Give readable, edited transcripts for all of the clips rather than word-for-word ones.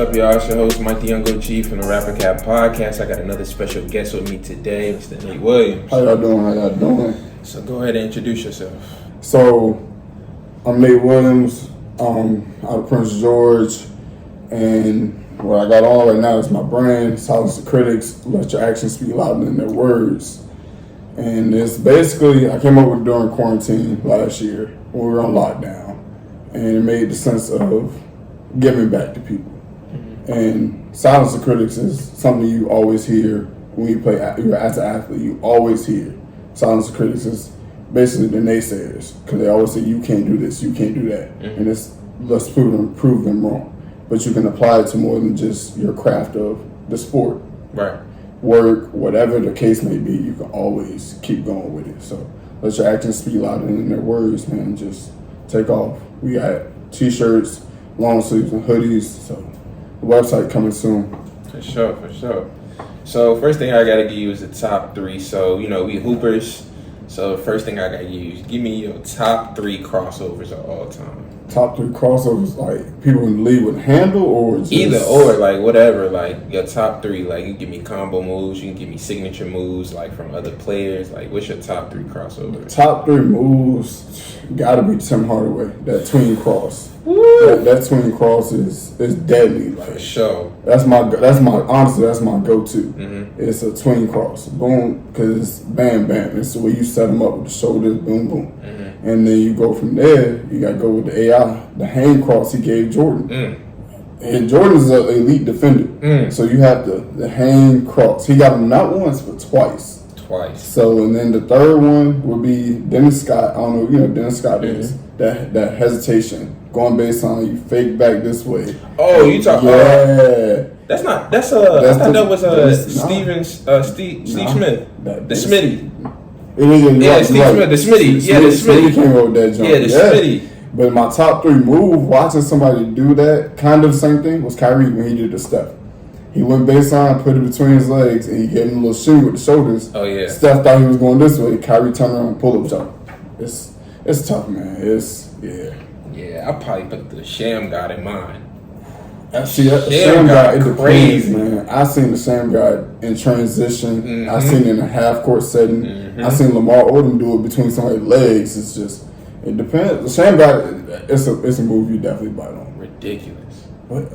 up, y'all? It's your host, Mike the Young OG from the Rapper Cap Podcast. I got another special guest with me today, Mr. Nate Williams. How y'all doing? So go ahead and introduce yourself. So, I'm Nate Williams, out of Prince George, and what I got on right now is my brand, Silence the Critics, Let Your Actions Speak Louder Than Their Words. And it's basically, I came up with it during quarantine last year when we were on lockdown, and it made the sense of giving back to people. And Silence the Critics is something you always hear when you play, you're as an athlete, you always hear. Silence the Critics is basically the naysayers, because they always say you can't do this, you can't do that. And it's, let's prove them wrong. But you can apply it to more than just your craft of the sport. Right. Work, whatever the case may be, you can always keep going with it. So let your actions speak louder than their words, man. Just take off. We got t-shirts, long sleeves, and hoodies. So the website coming soon. For sure. So first thing I gotta give you is the top three. So, we hoopers. So the first thing I gotta give me your top three crossovers of all time. Top three crossovers, like people in the league would handle, or just either or, like whatever, like your top three. Like you can give me combo moves, you can give me signature moves, like from other players. Like what's your top three crossovers? Top three moves gotta be Tim Hardaway. That tween cross. That tween cross is deadly. Like, for sure. That's my honestly that's my go-to. It's a tween cross. Boom, because it's bam bam. It's the way you set them up with the shoulders. Boom boom. And then you go from there. You gotta go with the AI, the hang cross he gave Jordan. And Jordan's an elite defender, so you have the hang cross. He got him not once but twice. So, and then the third one would be Dennis Scott. I don't know, you know what Dennis Scott is. That hesitation, going baseline, you fake back this way. Oh, you talking? Yeah. I thought that was Steve Smith. The Smitty. Steve Smith, the Smitty. Yeah, the Smitty came up with that jump. Yeah, the Smitty. But my top three move, watching somebody do that, kind of the same thing, was Kyrie when he did the Steph. He went baseline, put it between his legs, and he gave him a little shimmy with the shoulders. Oh, yeah. Steph thought he was going this way. Kyrie turned around and pulled up jump. It's tough, man. Yeah, I probably put the Sham God in mind. Sham God, it depends, man. I seen the Sham God in transition. I seen it in a half court setting. I seen Lamar Odom do it between somebody's legs. It's just, it depends. The Sham God, it's a move you definitely bite on. Ridiculous. But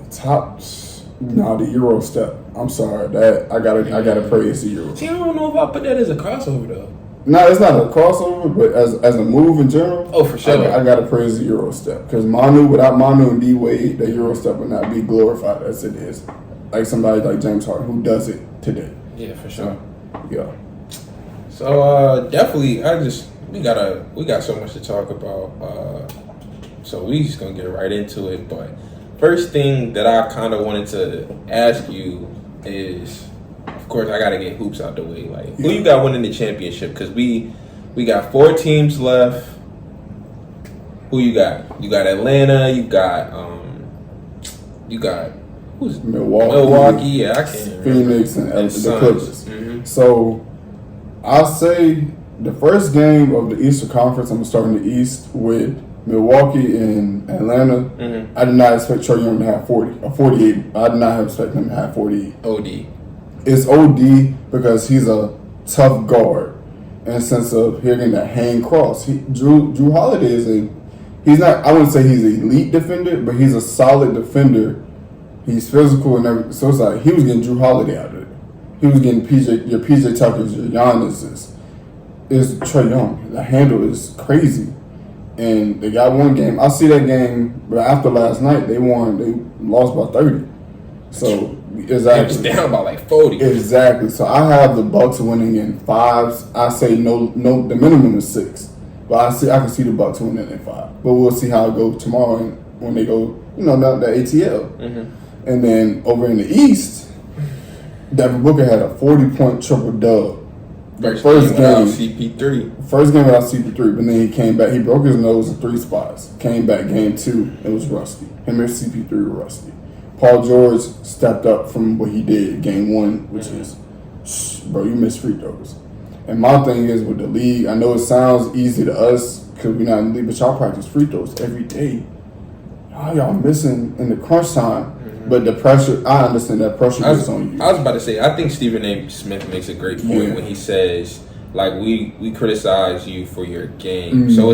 the Euro step. I'm sorry, that I gotta praise the Euro. See, I don't know if I put that as a crossover though. No, it's not a crossover, but as a move in general. Oh, for sure. I gotta praise the Euro step, because without Manu and D Wade, the Euro step would not be glorified as it is. Like somebody like James Harden who does it today. Yeah, for sure. Yeah. So definitely, we got so much to talk about. So we just gonna get right into it. But first thing that I kind of wanted to ask you is, of course, I gotta get hoops out the way. Like, who you got winning the championship? Because we got 4 teams left. Who you got? You got Atlanta. You got who's Milwaukee. Yeah, I can't remember. Phoenix and the Clippers. So I'll say the first game of the Eastern Conference, I'm gonna start in the East with Milwaukee and Atlanta. I did not expect Trae Young to have 40 or 48. I did not expect him to have 48. OD. It's OD because he's a tough guard in the sense of hitting that hang cross. Drew Holiday he's not, I wouldn't say he's an elite defender, but he's a solid defender. He's physical and everything. So it's like he was getting Drew Holiday out of it. He was getting your PJ Tuckers, your Giannis's. It's Trae Young. The handle is crazy. And they got one game. I see that game, but after last night, they won. They lost by 30. So, exactly. It was down by like 40. Exactly. So, I have the Bucks winning in 5s. I say no. The minimum is 6. But I can see the Bucks winning in 5. But we'll see how it goes tomorrow when they go, the ATL. And then over in the East, Devin Booker had a 40-point triple dub. First game without CP3. First game without CP3, but then he came back. He broke his nose in 3 spots. Came back game 2. It was rusty. Him and CP3 were rusty. Paul George stepped up from what he did game 1, which is, bro, you miss free throws. And my thing is with the league, I know it sounds easy to us because we're not in the league, but y'all practice free throws every day. How y'all missing in the crunch time? But the pressure, I understand that pressure is on you. I was about to say, I think Stephen A. Smith makes a great point when he says, like, we criticize you for your game. So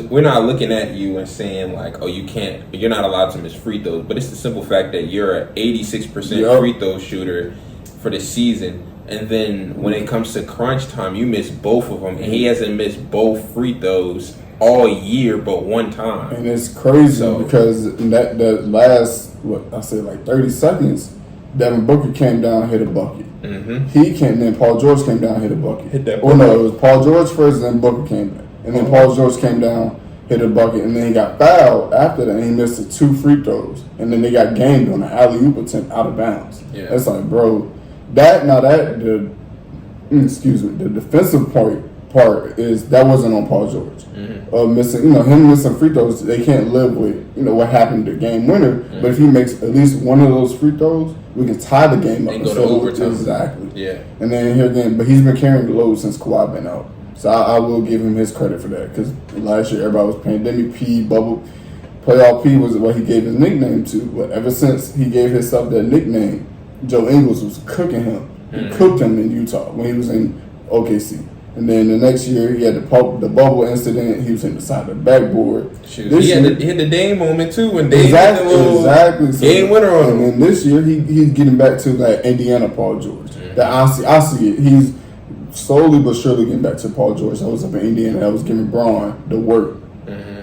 we're not looking at you and saying like, oh, you're not allowed to miss free throws. But it's the simple fact that you're an 86% free throw shooter for the season. And then when it comes to crunch time, you miss both of them. And he hasn't missed both free throws all year but one time. And it's crazy because that the last, 30 seconds, Devin Booker came down, hit a bucket. He came, then Paul George came down, hit a bucket. Hit that bucket. No, it was Paul George first, then Booker came back. And then Paul George came down, hit a bucket, and then he got fouled after that, and he missed the 2 free throws. And then they got gamed on an alley-oop attempt out of bounds. Yeah. It's like, bro, the defensive part is that wasn't on Paul George. Him missing free throws, they can't live with, what happened to game winner. But if he makes at least one of those free throws, we can tie the game up. And go to overtime. Exactly. Yeah. And then here again, but he's been carrying the load since Kawhi been out. So I will give him his credit for that, because last year everybody was pandemic P, bubble. Playoff P was what he gave his nickname to. But ever since he gave himself that nickname, Joe Ingles was cooking him. He cooked him in Utah when he was in OKC. And then the next year, he had the bubble incident. He was in the side of the backboard. He hit the Dame moment, too, when Dame hit the little game winner on him. And then this year, he's getting back to that Indiana Paul George. That I see it. He's slowly but surely getting back to Paul George. I was up in Indiana. I was giving Braun the work.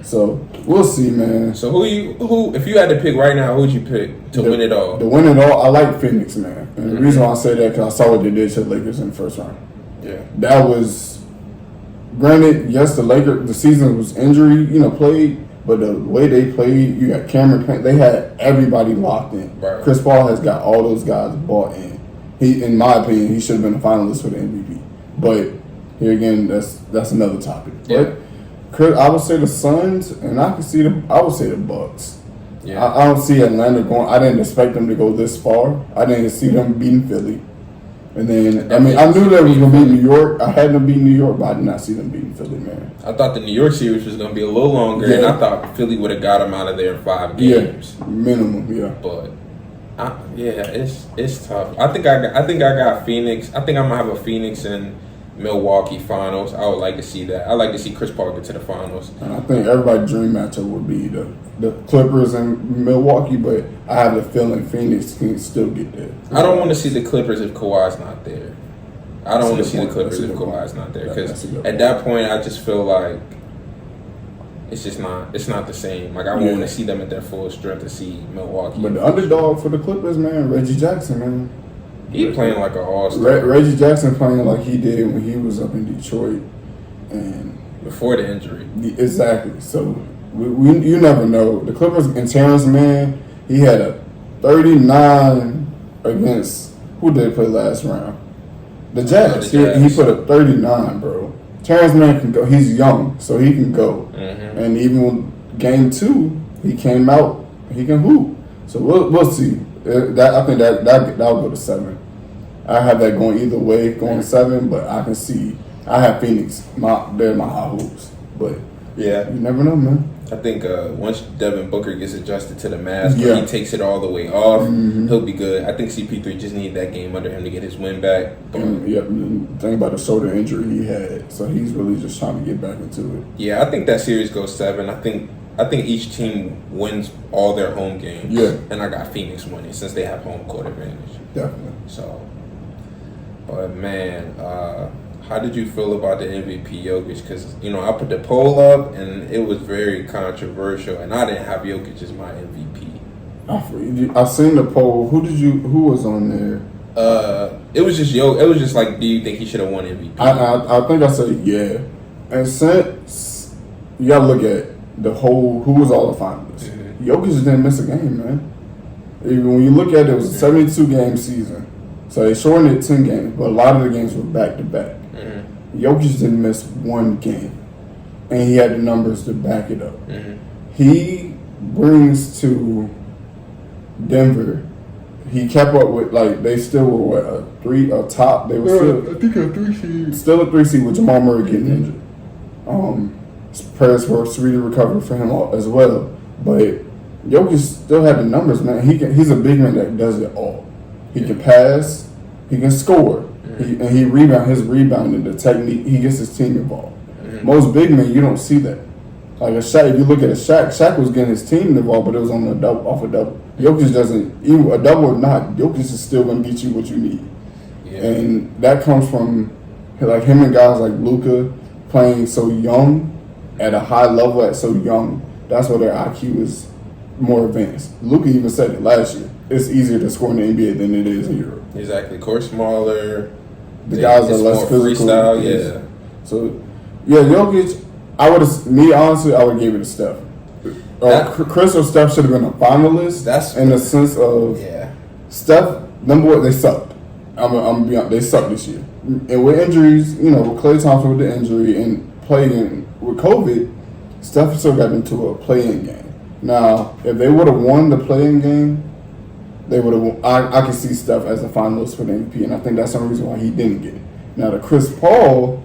So, we'll see, man. So, who if you had to pick right now, who would you pick to win it all? To win it all, I like Phoenix, man. And the reason why I say that, because I saw what they did to the Lakers in the first round. Yeah. That was, granted, yes, the season was injury, played, but the way they played, you got Cameron Payne, they had everybody locked in. Right. Chris Paul has got all those guys bought in. He, in my opinion, he should have been a finalist for the MVP. But here again, that's another topic. Yeah. But I would say the Suns, and I would say the Bucks. Yeah. I don't see Atlanta going. I didn't expect them to go this far. I didn't see them beating Philly. And then, I knew they was going to beat New York. I had them beat New York, but I did not see them beating Philly, man. I thought the New York series was going to be a little longer, and I thought Philly would have got them out of there in 5 games. Yeah, minimum, yeah. But, it's tough. I think I got Phoenix. I think I'm going to have a Phoenix and Milwaukee finals. I would like to see that. I'd like to see Chris Paul get to the finals. And I think everybody's dream matchup would be the Clippers and Milwaukee, but I have the feeling Phoenix can still get there. I don't want to see the Clippers if Kawhi's not there. I don't want to see the Clippers if Kawhi's not there, because at that point I just feel like it's not the same. Like I want to see them at their full strength to see Milwaukee. But the underdog for the Clippers, man, Reggie Jackson, man. He playing like an all-star. Reggie Jackson playing like he did when he was up in Detroit, and before the injury. Exactly. So you never know. The Clippers and Terrence Mann, he had a 39 against who did they play last round? The Jazz. He put a 39, bro. Terrence Mann can go. He's young, so he can go. And even game 2, he came out. He can hoop. So we'll see. I think that'll go to 7. I have that going either way, going 7, but I can see. I have Phoenix. They're my high hopes. But you never know, man. I think once Devin Booker gets adjusted to the mask, he takes it all the way off, he'll be good. I think CP3 just needed that game under him to get his win back. Think about the shoulder injury he had, so he's really just trying to get back into it. Yeah, I think that series goes 7. I think each team wins all their home games. Yeah. And I got Phoenix winning since they have home court advantage. Definitely. So, but man, how did you feel about the MVP Jokic? Because, I put the poll up and it was very controversial, and I didn't have Jokic as my MVP. I seen the poll. Who was on there? It was just It was just like, do you think he should have won MVP? I think I said yeah. And since you gotta look at the whole, who was all the finalists. Jokic just didn't miss a game, man. Even when you look at it, it was a 72-game season. So they shortened it 10 games, but a lot of the games were back-to-back. Jokic didn't miss 1 game. And he had the numbers to back it up. He brings to Denver, he kept up with, they still were a top. They were I think a 3 seed. Still a 3 seed with Jamal Murray getting injured. Prayers for a speedy recovery for him as well. But Jokic still had the numbers, man. He's a big man that does it all. He can pass, he can score, he rebound. His rebounding, the technique, he gets his team involved. Most big men, you don't see that. Like a Shaq, if you look at a Shaq was getting his team involved, but it was on a double, off a double. Jokic doesn't, even a double or not, Jokic is still going to get you what you need. Yeah. And that comes from like him and guys like Luka playing so young at a high level at so young. That's why their IQ is more advanced. Luka even said it last year. It's easier to score in the NBA than it is in Europe. Exactly. Court smaller. The guys are less physical. Freestyle, yeah. So, yeah, Jokic, I would have gave it to Steph. Chris or Steph should have been a finalist. That's in the sense of Steph, number one, they sucked. I'm gonna be honest, they sucked this year. And with injuries, with Klay Thompson with the injury and playing with COVID, Steph still got into a play-in game. Now, if they would have won the play-in game, they would have. I can see Steph as a finalist for the MVP, and I think that's some reason why he didn't get it. Now, the Chris Paul,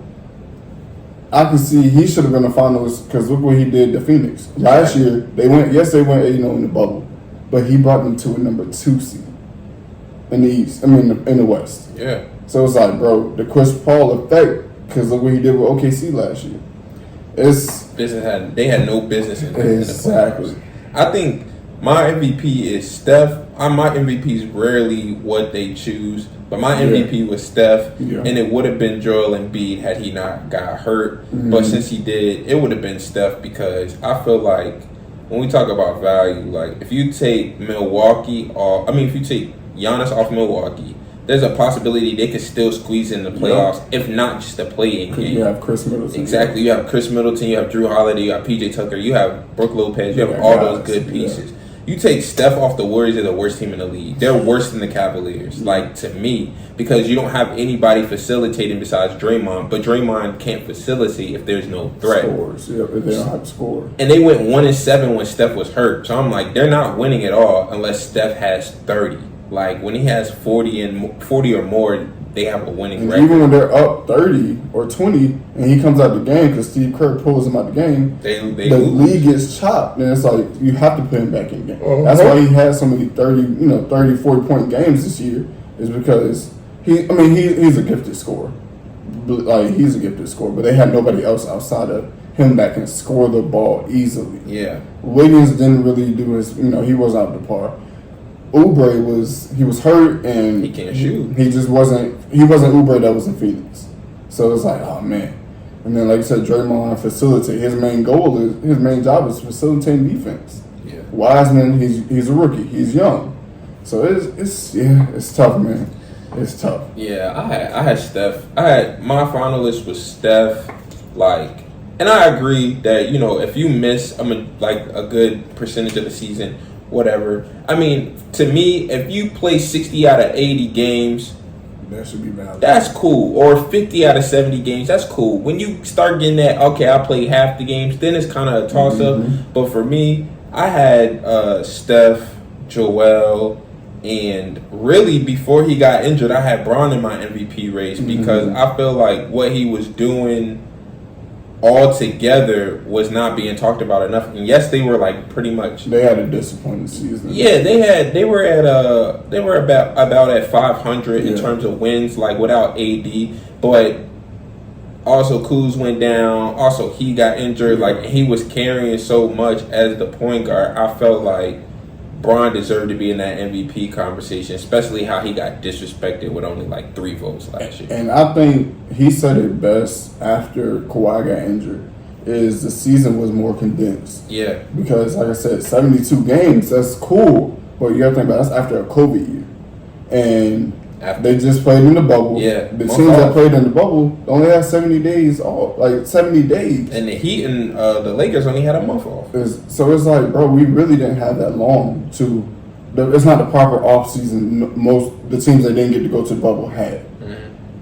I can see he should have been a finalist because look what he did to Phoenix last year. They went 8-0 in the bubble, but he brought them to a number 2 seed in the East. In the West. Yeah. So it's like, bro, the Chris Paul effect because look what he did with OKC last year. They had no business in the playoffs. I think my MVP is Steph. My MVP is rarely what they choose, but my MVP was Steph, and it would have been Joel Embiid had he not got hurt. But since he did, it would have been Steph because I feel like when we talk about value, like if you take if you take Giannis off Milwaukee, there's a possibility they could still squeeze in the playoffs, if not just a play-in game. You have Chris Middleton. Exactly. You have Chris Middleton, you have Drew Holiday, you have PJ Tucker, you have Brook Lopez, you have all those good pieces. Yeah. You take Steph off the Warriors, they're the worst team in the league. They're worse than the Cavaliers, to me, because you don't have anybody facilitating besides Draymond, but Draymond can't facilitate if there's no threat. Scores. Yeah, if they don't have to score. And they went 1-7 when Steph was hurt. So I'm like, they're not winning at all unless Steph has 30. Like when he has 40 or more, they have a winning record. Even when they're up 30 or 20 and he comes out the game because Steve Kerr pulls him out the game, the league gets chopped. And it's like you have to put him back in the game. That's why he had so many 30, 40 point games this year is because he's a gifted scorer. He's a gifted scorer, but they had nobody else outside of him that can score the ball easily. Yeah. Wiggins didn't really do his, he wasn't up to par. Oubre was hurt and he can't shoot. He wasn't Oubre that was in Phoenix. So it's like, oh man. And then like you said, Draymond facilitate. His main job is facilitating defense. Yeah. Wiseman, he's a rookie. He's young. So it's tough, man. It's tough. Yeah, I had Steph. My finalist was Steph, and I agree that, if you miss a good percentage of the season, whatever. To me, if you play 60 out of 80 games, that should be valid. That's cool. Or 50 out of 70 games, that's cool. When you start getting that, okay, I played half the games, then it's kind of a toss-up. But for me, I had Steph, Joel, and really before he got injured, I had Bron in my MVP race because I feel like what he was doing altogether was not being talked about enough. And yes, they were pretty much. They had a disappointing season. Yeah, they were about at 500 in terms of wins, without AD. But also Kuz went down. Also he got injured. He was carrying so much as the point guard. I felt like Bron deserved to be in that MVP conversation, especially how he got disrespected with only 3 votes last year. And I think he said it best after Kawhi got injured, is the season was more condensed. Yeah. Because, like I said, 72 games, that's cool, but you got to think about it, that's after a COVID year. And they just played in the bubble. Yeah. The teams that played in the bubble only had 70 days off, 70 days. And the Heat and the Lakers only had a month off. So it's like, bro, we really didn't have that long to. It's not the proper off season. Most the teams that didn't get to go to the bubble had.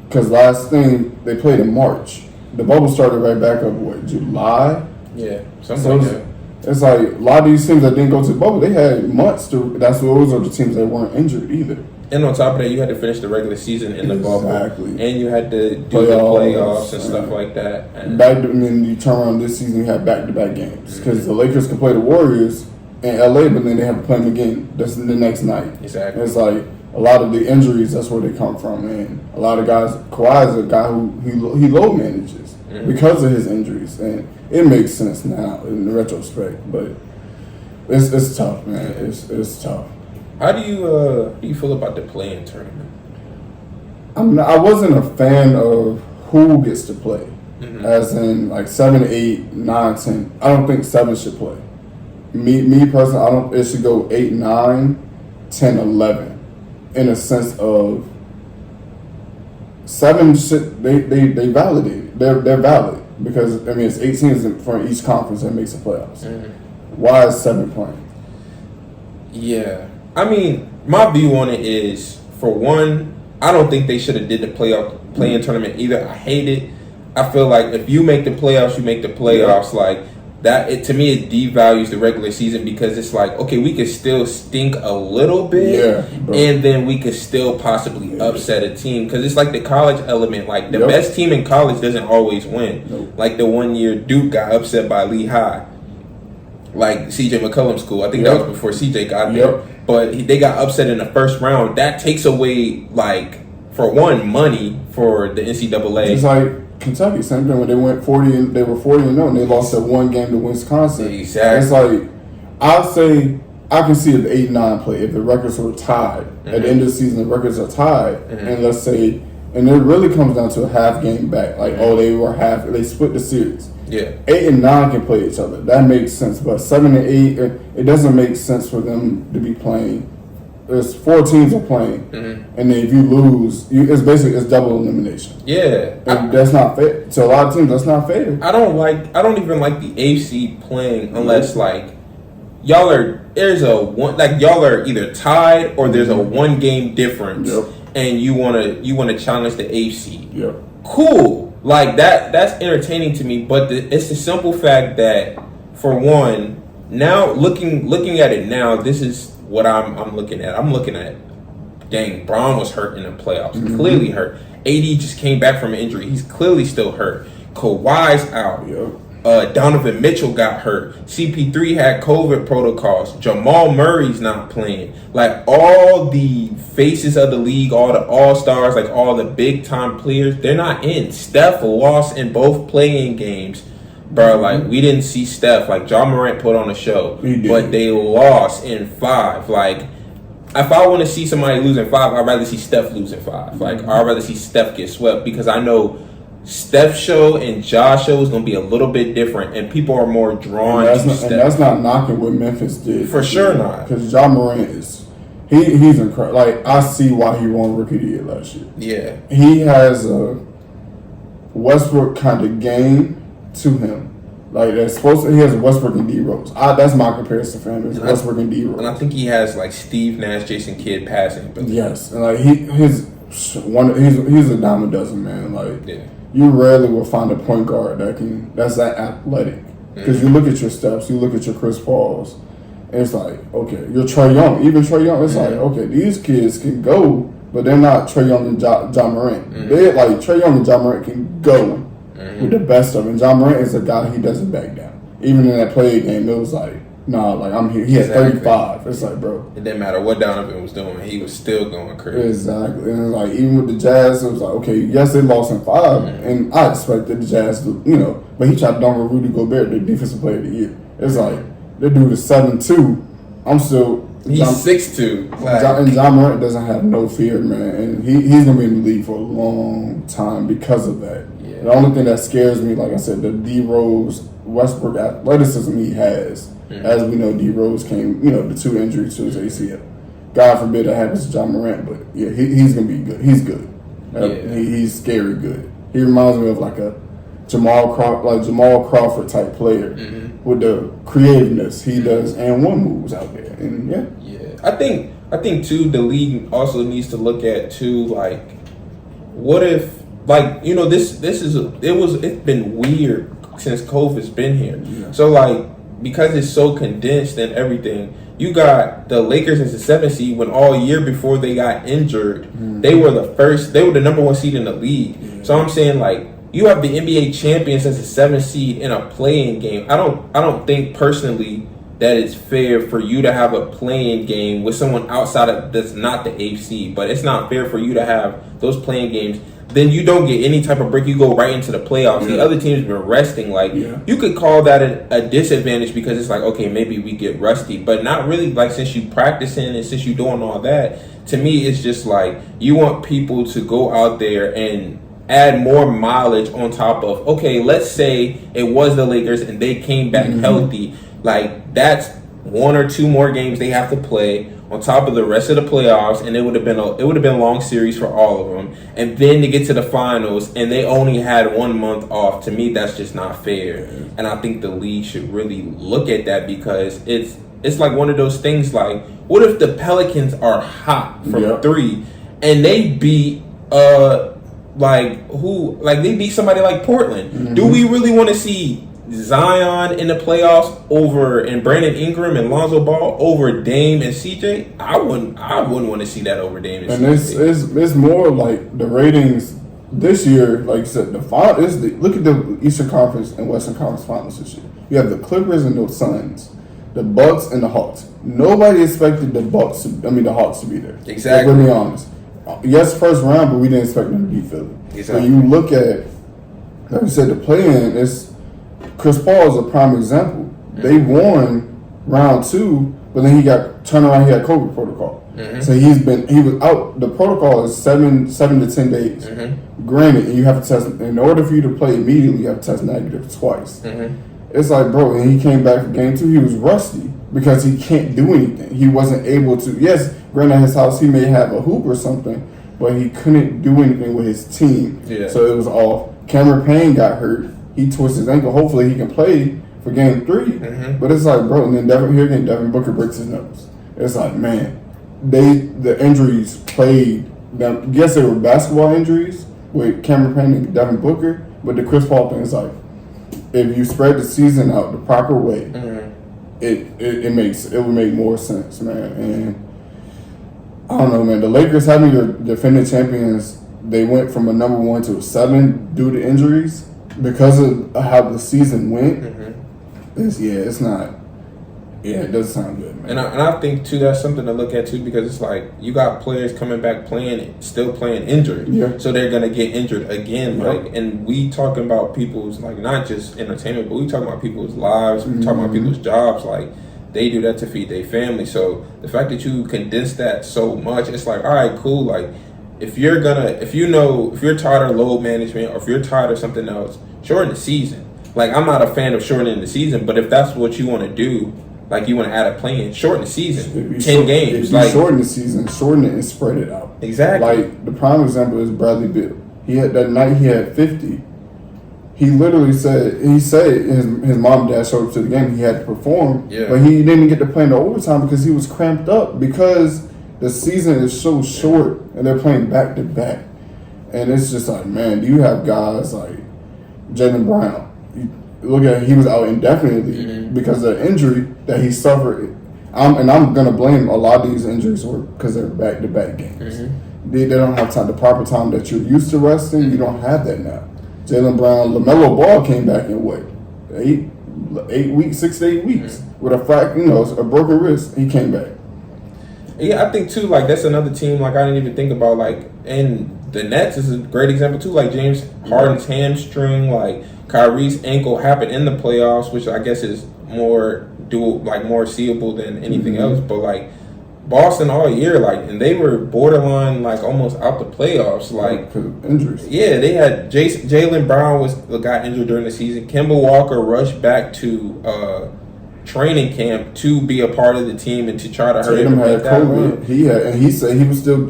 Because last thing they played in March, the bubble started right back up. July? Yeah, something like that. It's like a lot of these teams that didn't go to the bubble, they had months to. Those are the teams that weren't injured either. And on top of that, you had to finish the regular season in the bubble, and you had to do the playoffs and stuff like that. And then you turn around this season, you have back-to-back games because the Lakers can play the Warriors in LA, but then they have to play him again the next night. Exactly. And it's like a lot of the injuries, that's where they come from, and a lot of guys. Kawhi is a guy who he load manages because of his injuries, and it makes sense now in retrospect. But it's tough, man. It's tough. How do you feel about the play-in tournament? I wasn't a fan of who gets to play, as in like 7, 8, 9, 10. I don't think 7 should play. Me personally, I don't. It should go 8, 9, 10, 11. In a sense of 7 should they validate. They're valid because I mean it's 8 teams from each conference that makes the playoffs. Why is 7 playing? Yeah, I mean my view on it is, for one, I don't think they should have did the play-in tournament either. I hate it. I feel like if you make the playoffs, you make the playoffs. Yeah. Like that, to me, it devalues the regular season because it's like, okay, we could still stink a little bit, and then we could still possibly upset a team because it's like the college element. Like the best team in college doesn't always win. Like the one year Duke got upset by Lehigh, like CJ McCollum's school. I think that was before CJ got there. But they got upset in the first round. That takes away, like, for one, money for the NCAA. It's like Kentucky, same thing when they went 40. They were 40-0, and they lost that one game to Wisconsin. Exactly. It's like I'll say I can see if 8-9 play if the records were tied at the end of the season. The records are tied, and let's say, and it really comes down to a half game back. Like they split the series. Yeah, 8 and 9 can play each other. That makes sense. But 7 and 8, it doesn't make sense for them to be playing. There's 4 teams are playing, and then if you lose, it's double elimination. Yeah, and that's not fair. To a lot of teams, that's not fair. I don't even like the AFC playing unless like y'all are either tied or there's a 1 game difference, and you wanna challenge the AFC. Cool. Like that's entertaining to me, but it's the simple fact that, for one, now looking at it now, this is what I'm looking at. I'm looking at, dang, Braun was hurt in the playoffs, clearly hurt. AD just came back from an injury, he's clearly still hurt. Kawhi's out. Donovan Mitchell got hurt. CP3 had COVID protocols. Jamal Murray's not playing. Like all the faces of the league, all the all-stars, like all the big-time players, they're not in. Steph lost in both playing games. Bro, like we didn't see Steph. Like John Morant put on a show, but they lost in 5. Like if I want to see somebody lose in 5, I'd rather see Steph lose in 5. Like I'd rather see Steph get swept because I know Steph's show and Josh's show is going to be a little bit different, and people are more drawn to Steph. And that's not knocking what Memphis did. For sure not. Because John Morant he's incredible. Like, I see why he won Rookie of the Year last year. Yeah. He has a Westbrook kind of game to him. Like, he has a Westbrook and D Rose. That's my comparison for him. It's Westbrook and D Rose. And I think he has, like, Steve Nash, Jason Kidd passing ability. Yes. And, like, he's a dime a dozen, man. Like, you rarely will find a point guard that's that athletic. Because you look at your Stephs, you look at your Chris Pauls, and it's like, okay, you're Trae Young. Even Trae Young, it's like, okay, these kids can go, but they're not Trae Young and John Morant. They're like, Trae Young and John Morant can go with the best of them. John Morant is a guy, he doesn't back down. Even in that play game, it was like, nah, like, I'm here. He had 35. It's like, bro. It didn't matter what Donovan was doing. He was still going crazy. Exactly. And like, even with the Jazz, it was like, okay, yes, they lost in 5. And I expected the Jazz to, but he tried to dunk with Rudy Gobert, the defensive player of the year. It's like, that dude is 7'2". I'm still... He's 6'2". And John Morant doesn't have no fear, man. And he's going to be in the league for a long time because of that. Yeah. The only thing that scares me, like I said, the D Rose, Westbrook athleticism he has. As we know, D Rose came, the 2 injuries to his ACL. God forbid that happens to John Morant, but yeah, he's gonna be good. He's good. He's scary good. He reminds me of like a Jamal Crawford type player with the creativeness he does and one moves out there. And I think too, the league also needs to look at too, like, what if, like, it's been weird since COVID's been here. Yeah. So like, because it's so condensed and everything, you got the Lakers as the 7th seed when all year before they got injured, they were the number 1 seed in the league. Yeah. So I'm saying, like, you have the NBA champions as the 7th seed in a play-in game. I don't think personally that it's fair for you to have a playing game with someone outside of that's not the AFC, but it's not fair for you to have those playing games. Then you don't get any type of break. You go right into the playoffs. Yeah. The other team's been resting. Like, you could call that a disadvantage because it's like, okay, maybe we get rusty, but not really. Like, since you practicing and since you doing all that, to me, it's just like you want people to go out there and add more mileage on top of, okay, let's say it was the Lakers and they came back healthy. Like, that's 1 or 2 more games they have to play on top of the rest of the playoffs, and it would have been a long series for all of them. And then to get to the finals, and they only had 1 month off. To me, that's just not fair. And I think the league should really look at that because it's like one of those things. Like, what if the Pelicans are hot from 3 and they beat they beat somebody like Portland? Do we really want to see Zion in the playoffs and Brandon Ingram and Lonzo Ball over Dame and CJ? I wouldn't want to see that over Dame and CJ. And it's more like the ratings this year, like you said, look at the Eastern Conference and Western Conference Finals this year. You have the Clippers and the Suns, the Bucks and the Hawks. Nobody expected the Hawks to be there. Exactly. Like, let me be honest. Yes, first round, but we didn't expect them to beat Philly. Exactly. So you look at, like I said, the play-in is. Chris Paul is a prime example. They won round 2, but then he got turned around. He had COVID protocol, so he was out. The protocol is 7 to 10 days. Granted, and you have to test. In order for you to play immediately, you have to test negative twice. It's like, bro, and he came back for game 2. He was rusty because he can't do anything. He wasn't able to. Yes, granted, at his house he may have a hoop or something, but he couldn't do anything with his team. So it was off. Cameron Payne got hurt. He twists his ankle. Hopefully, he can play for game 3. But it's like, bro, and then Devin Booker breaks his nose. It's like, man, the injuries played. Yes, they were basketball injuries with Cameron Payne and Devin Booker, but the Chris Paul thing is like, if you spread the season out the proper way, it would make more sense, man. And I don't know, man. The Lakers having your defending champions, they went from a number 1 to a 7 due to injuries. Because of how the season went, it's not. Yeah, it doesn't sound good, man. And I think too that's something to look at too, because it's like you got players coming back still playing injured, so they're gonna get injured again. Like, and we talking about people's, like, not just entertainment, but we talking about people's lives. We talking about people's jobs. Like, they do that to feed their family. So the fact that you condense that so much, it's like, all right, cool. Like, if you're tired of load management, or if you're tired of something else, shorten the season. Like, I'm not a fan of shortening the season, but if that's what you want to do, like, you want to add a play-in, shorten the season. 10 games. If you shorten the season, shorten it and spread it out. Exactly. Like, the prime example is Bradley Beal. That night he had 50. He literally said his mom and dad showed up to the game. He had to perform, but he didn't get to play in the overtime because he was cramped up because the season is so short and they're playing back to back. And it's just like, man, do you have guys like Jaylen Brown? Look at him, he was out indefinitely because of the injury that he suffered. I'm going to blame a lot of these injuries because they're back to back games. They don't have the proper time that you're used to resting. You don't have that now. Jaylen Brown, LaMelo Ball came back in what, 8 weeks, 6 to 8 weeks with a broken wrist. He came back. Yeah, I think too, like, that's another team, like, I didn't even think about, like, and the Nets is a great example too. Like, James Harden's hamstring, like, Kyrie's ankle happened in the playoffs, which I guess is more seeable than anything else. But, like, Boston all year, like, and they were borderline, like, almost out the playoffs, like, because of injuries. Yeah, they had Jaylen Brown got injured during the season. Kemba Walker rushed back to training camp to be a part of the team and to try to hurry him had COVID. He said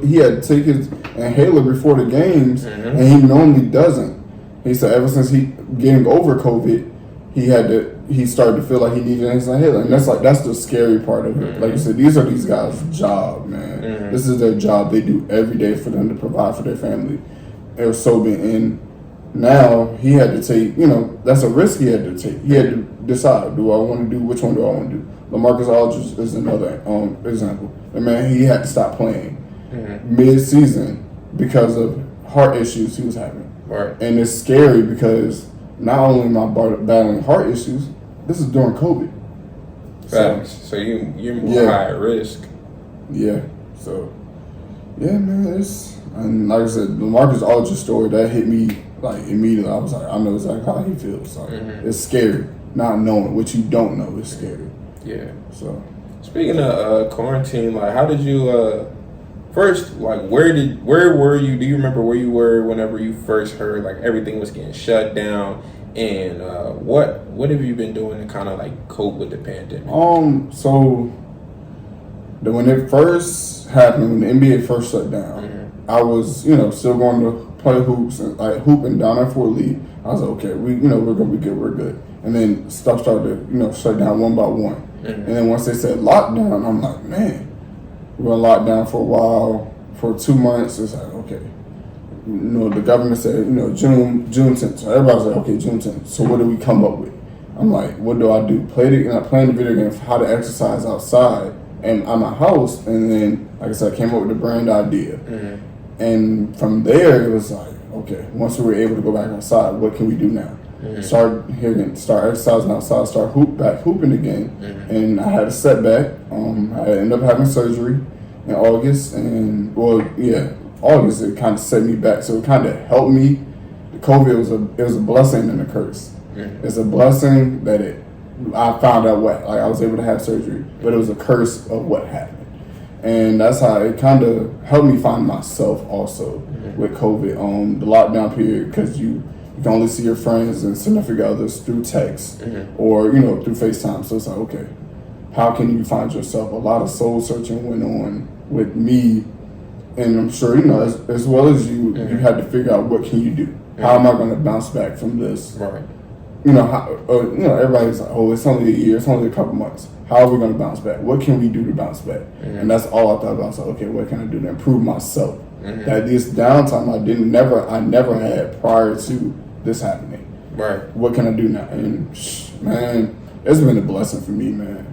he had to take his inhaler before the games, and he normally doesn't. He said ever since he getting over COVID, he started to feel like he needed his inhaler, and that's the scary part of it. Like you said, these are these guys' job, man. This is their job. They do every day for them to provide for their family. It was so big, and now he had to take, that's a risk he had to take. He had to decide, which one do I want to do? LaMarcus Aldridge is another example. And, man, he had to stop playing mid-season because of heart issues he was having. Right. And it's scary because not only am I battling heart issues, this is during COVID. Facts. So you're more high risk. Yeah. So yeah, man. And like I said, the Marcus Aldridge story that hit me like immediately. I was like, I know exactly how he feels. Like it's scary. Not knowing what you don't know is scary. Yeah. So speaking of quarantine, like how did you first, like where were you? Do you remember where you were whenever you first heard like everything was getting shut down? And what have you been doing to kind of like cope with the pandemic? So when it first happened, when the NBA first shut down, I was still going to play hoops and like hooping down at Fort Lee. I was like, okay, we're gonna be good, we're good. And then stuff started to shut down one by one. And then once they said lockdown, I'm like, man, we're gonna lock down for a while, for 2 months. It's like, okay. The government said, June 10th. So everybody's like, okay, June 10th. So what do we come up with? I'm like, what do I do? Playing the video game for how to exercise outside and at my house. And then, like I said, I came up with the brand idea. And from there, it was like, okay, once we were able to go back outside, what can we do now? Start exercising outside, start hooping again. And I had a setback. I ended up having surgery in August. And, August, it kind of set me back. So it kind of helped me. The COVID was a blessing and a curse. It's a blessing that I found out I was able to have surgery, but it was a curse of what happened. And that's how it kind of helped me find myself also with COVID on the lockdown period, because you can only see your friends and significant others through text or through FaceTime. So it's like, okay, how can you find yourself? A lot of soul searching went on with me, and I'm sure as well as you had to figure out what can you do. How am I going to bounce back from this? Right. Everybody's like, oh, it's only a year, it's only a couple months. How are we going to bounce back? What can we do to bounce back? And that's all I thought about. I was like, okay, what can I do to improve myself? That this downtime I never had prior to this happening. Right. What can I do now? And man, it's been a blessing for me, man.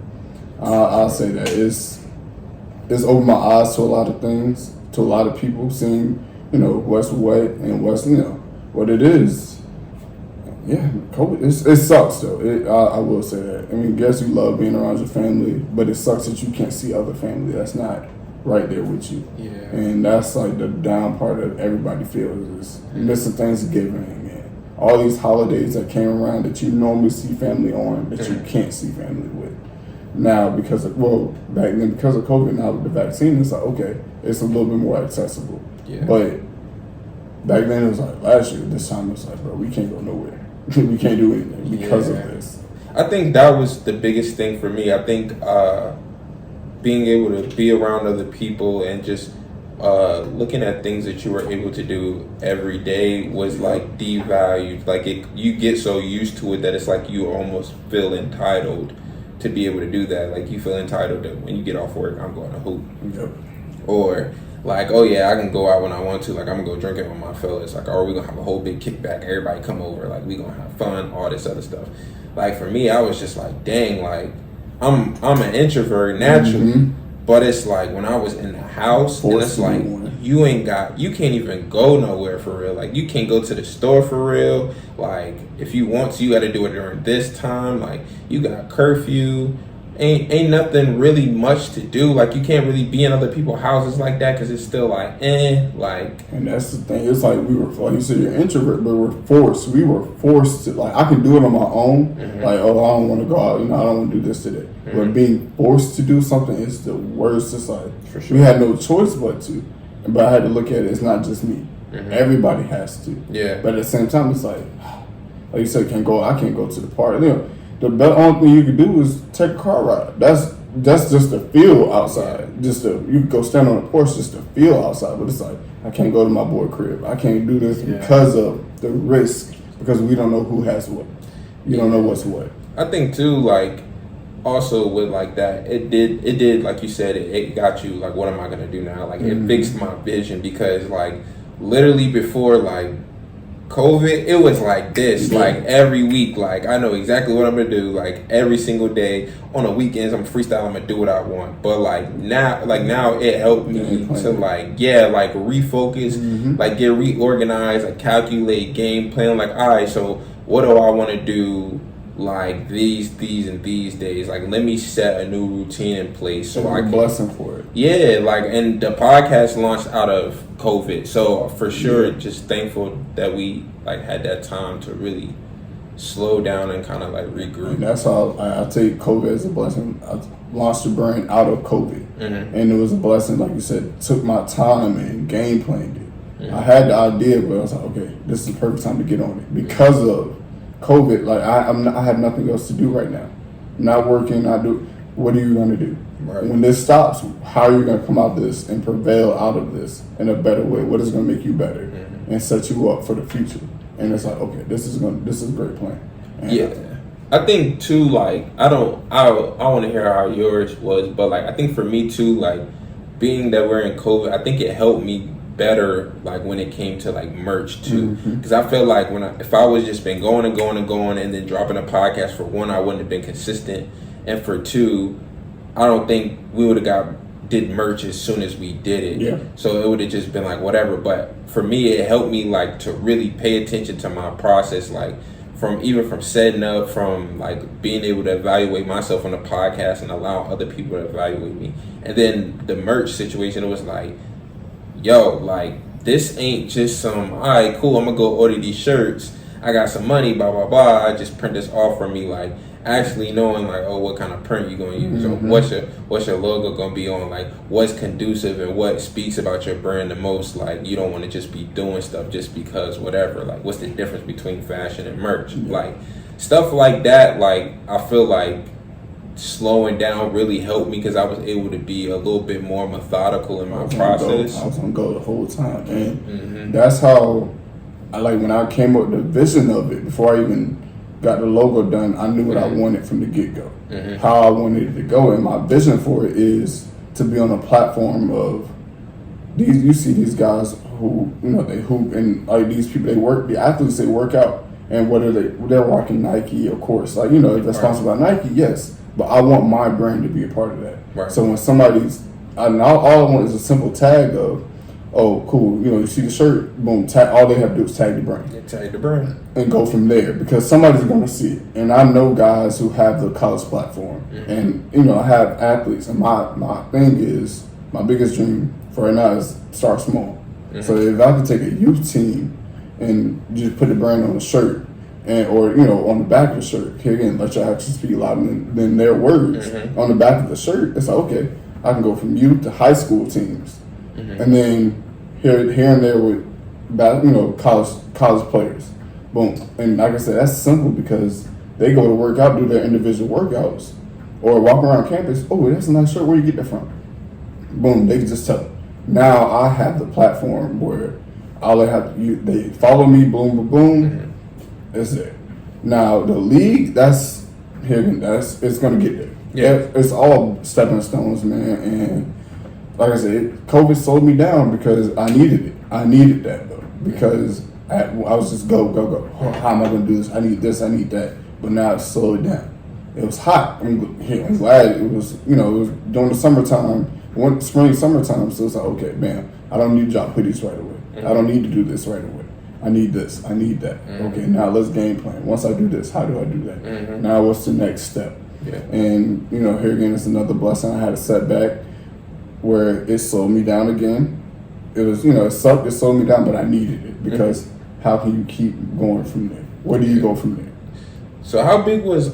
I'll say that it's opened my eyes to a lot of things, to a lot of people, seeing what's what and what's what it is. Yeah, COVID. It sucks though. I will say that. I mean, guess you love being around your family, but it sucks that you can't see other family that's not right there with you. Yeah. And that's like the down part that everybody feels is missing Thanksgiving and all these holidays that came around that you normally see family on that you can't see family with. Now back then because of COVID, now with the vaccine, it's like, okay, it's a little bit more accessible. Yeah. But back then it was like last year, this time it was like, bro, we can't go nowhere. We can't do anything because of this. I think that was the biggest thing for me. I think being able to be around other people and just looking at things that you were able to do every day was like devalued. Like you get so used to it that it's like you almost feel entitled to be able to do that. Like you feel entitled to when you get off work, I'm going to hoop. Yep. Or like, oh yeah, I can go out when I want to. Like I'm gonna go drinking with my fellas. Like, oh, we gonna have a whole big kickback. Everybody come over. Like we gonna have fun. All this other stuff. Like for me, I was just like, dang. Like I'm an introvert naturally, but it's like when I was in the house, and it's like you can't even go nowhere for real. Like you can't go to the store for real. Like if you want to, you got to do it during this time. Like you got curfew. Ain't nothing really much to do. Like you can't really be in other people's houses like that because it's still like like. And that's the thing. It's like we were, like you said, you're introvert, but we're forced. We were forced to, like, I can do it on my own. Like, oh, I don't want to go out. I don't want to do this today. But being forced to do something is the worst. It's like for sure. We had no choice but to. But I had to look at it. It's not just me. Everybody has to. Yeah. But at the same time, it's like you said, I can't go to the party. The only thing you can do is take a car ride. That's just the feel outside. You can go stand on the porch just to feel outside. But it's like, I can't go to my boy crib. I can't do this because of the risk. Because we don't know who has what. You don't know what's what. I think too, like, also with like that, it did like you said, it got you like, what am I gonna do now? Like it fixed my vision because like literally before like COVID, it was like this, like every week, like I know exactly what I'm gonna do, like every single day. On the weekends, I'm freestyle, I'm gonna do what I want. But like now it helped me to like refocus, like get reorganized, like calculate game plan. Like, all right, so what do I want to do like these and these days. Like, let me set a new routine in place so I can. Blessing for it. Yeah, like, and the podcast launched out of COVID, so for sure, just thankful that we like had that time to really slow down and kind of like regroup. And that's how I take COVID as a blessing. I launched the brand out of COVID, and it was a blessing. Like you said, took my time and game planned it. I had the idea, but I was like, okay, this is the perfect time to get on it because of COVID. Like I have nothing else to do right now. I'm not working. What are you going to do? Right. When this stops, how are you going to come out of this and prevail out of this in a better way? What is going to make you better and set you up for the future? And it's like, okay, this is a great plan. And I think too, like, I want to hear how yours was, but like, I think for me too, like, being that we're in COVID, I think it helped me better, like, when it came to like merch too, because I feel like if I was just been going and then dropping a podcast, for one, I wouldn't have been consistent, and for two, I don't think we would have did merch as soon as we did it. Yeah. So it would have just been like whatever. But for me, it helped me like to really pay attention to my process, like from setting up, from like being able to evaluate myself on the podcast and allow other people to evaluate me. And then the merch situation, it was like, yo, like, this ain't just some, all right, cool, I'm gonna go order these shirts. I got some money, blah, blah, blah. I just print this off for me. Like, actually knowing, like, oh, what kind of print you gonna use, or what's your logo gonna be on, like, what's conducive and what speaks about your brand the most. Like, you don't want to just be doing stuff just because whatever. Like, what's the difference between fashion and merch? Like, stuff like that. Like, I feel like slowing down really helped me because I was able to be a little bit more methodical in my process. I was gonna go the whole time, and that's how when I came up with the vision of it, before I even got the logo done, I knew what I wanted from the get-go, how I wanted it to go, and my vision for it is to be on a platform of these. You see these guys who, they hoop, and like these people, the athletes, they work out, and they're rocking Nike, of course, like, if they're sponsored by Nike, yes, but I want my brand to be a part of that. Right. So when all I want is a simple tag of, oh, cool, you see the shirt, boom, all they have to do is tag the brand. Yeah, tag the brand. And go from there, because somebody's going to see it. And I know guys who have the college platform, and, I have athletes, and my thing is, my biggest dream for right now is start small. So if I could take a youth team and just put the brand on the shirt, or on the back of the shirt, here again, let your actions speak louder than their words. On the back of the shirt, it's like, okay, I can go from youth to high school teams. And then here and there with college players, boom. And like I said, that's simple because they go to work out, do their individual workouts, or walk around campus. Oh, that's a nice shirt. Where you get that from? Boom. They can just tell. Now I have the platform where they follow me. Boom, boom, boom. That's it. Now the league, it's gonna get there. Yeah, it's all stepping stones, man. And like I said, COVID slowed me down because I needed it. I needed that though, because I was just go. Oh, how am I going to do this? I need this. I need that. But now it's slowed down. It was hot. I'm glad it was. It was during the summertime, summertime. So it's like, okay, man, I don't need to drop hoodies right away. I don't need to do this right away. I need this. I need that. Okay, now let's game plan. Once I do this, how do I do that? Now what's the next step? Yeah. And here again, it's another blessing. I had a setback where it slowed me down again. It was, it sucked, it slowed me down, but I needed it because how can you keep going from there? Where do you go from there? So how big was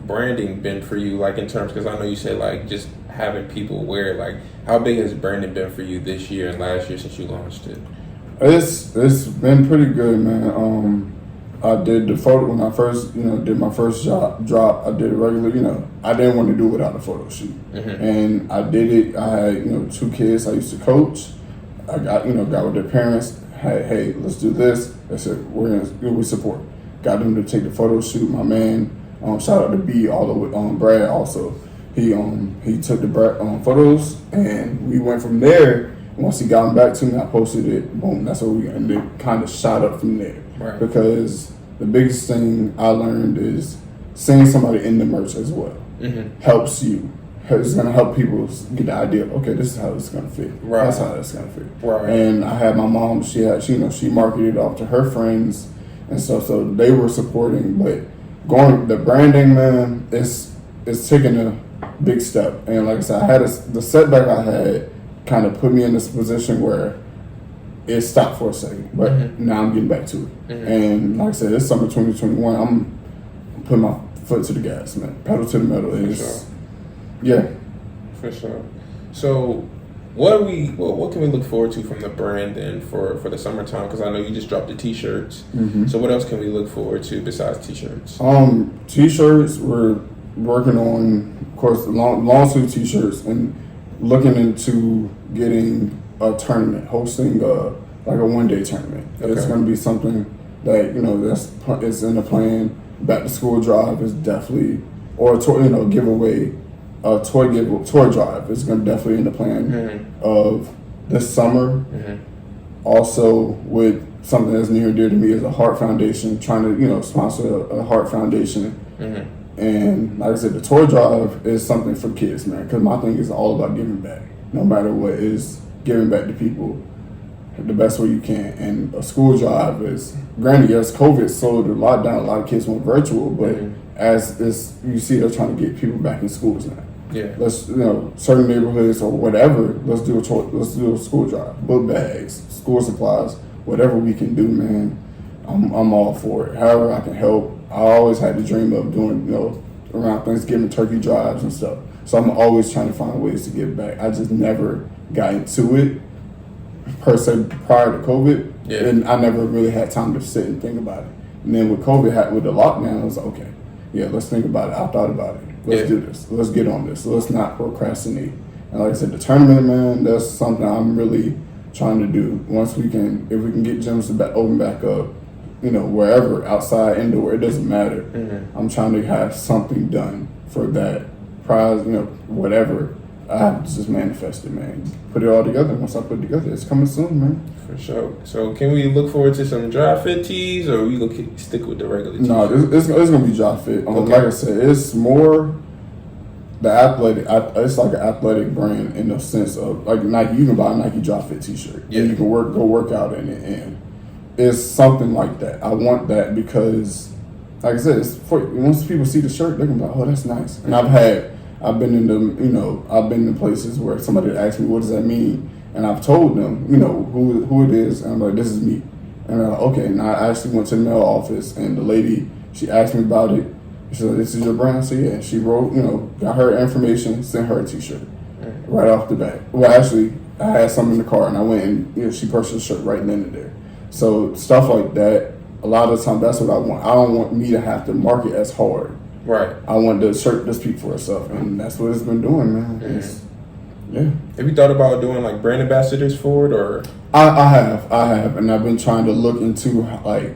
branding been for you, like in terms, because I know you said like just having people wear it, like how big has branding been for you this year and last year since you launched it? It's been pretty good, man. I did the photo when I first, did my first drop. I did it regular, I didn't want to do it without a photo shoot. And I did it. I had, 2 kids I used to coach. I got with their parents. Hey, let's do this. They said, we support. Got them to take the photo shoot. My man, shout out to B, all the way, Brad also. He took the photos, and we went from there. Once he got them back to me, I posted it. Boom, that's what and it kind of shot up from there. Right. Because the biggest thing I learned is seeing somebody in the merch as well helps you. It's going to help people get the idea of, okay, this is how it's going to fit. Right. That's how it's going to fit. Right. And I had my mom, she marketed it off to her friends and stuff, so they were supporting, but the branding, man, it's taking a big step. And like I said, the setback I had kind of put me in this position where it stopped for a second, but now I'm getting back to it. And like I said, this summer 2021, I'm putting my foot to the gas, man, pedal to the metal. Yeah, for sure. So, what can we look forward to from the brand then for the summertime? Because I know you just dropped the t-shirts. So what else can we look forward to besides t-shirts? T-shirts, we're working on, of course, the long sleeve t-shirts and looking into getting a tournament, hosting like a one-day tournament. Okay. It's going to be something that it's in the plan. Back to school drive is definitely, or a toy, giveaway. Toy drive is going to definitely in the plan of this summer. Also, with something that's near and dear to me is a heart foundation, trying to sponsor a heart foundation. And like I said, the toy drive is something for kids, man, because my thing is all about giving back. No matter what, is giving back to people the best way you can. And a school drive is, granted, yes, COVID slowed a lot down. A lot of kids went virtual, but as this, you see, they're trying to get people back in schools now. Yeah. Let's, certain neighborhoods or whatever, let's do a school drive. Book bags, school supplies, whatever we can do, man. I'm all for it. However I can help. I always had the dream of doing, around Thanksgiving turkey drives and stuff. So I'm always trying to find ways to give back. I just never got into it per se prior to COVID, and I never really had time to sit and think about it. And then with COVID, with the lockdown, I was like, okay, let's think about it. I thought about it. Let's do this. Let's get on this. Let's not procrastinate. And like I said, the tournament, man, that's something I'm really trying to do. If we can get gyms to open back up, wherever, outside, indoor, it doesn't matter. I'm trying to have something done for that prize, whatever. I have to just manifest it, man. Put it all together. Once I put it together, it's coming soon, man. For sure. So can we look forward to some JobFit tees, or we gonna stick with the regular tees? No, it's gonna be JobFit. Like I said, it's more the athletic. It's like an athletic brand in the sense of like Nike. You can buy a Nike JobFit T-shirt, and you can go work out in it, and it's something like that. I want that because, like I said, once people see the shirt, they're gonna be like, "Oh, that's nice." And I've been in places where somebody asked me, "What does that mean?" And I've told them, who it is, and I'm like, "This is me." And they're like, okay. And I actually went to the mail office, and the lady, she asked me about it. She said, "This is your brand?" I said, "Yeah." And she wrote, got her information, sent her a T-shirt right off the bat. Well, actually, I had something in the car, and I went and she purchased a shirt right then and there. So stuff like that, a lot of the time, that's what I want. I don't want me to have to market as hard. Right. I want the shirt to speak for itself, and that's what it's been doing, man. Have you thought about doing like brand ambassadors for it, or? I have, and I've been trying to look into like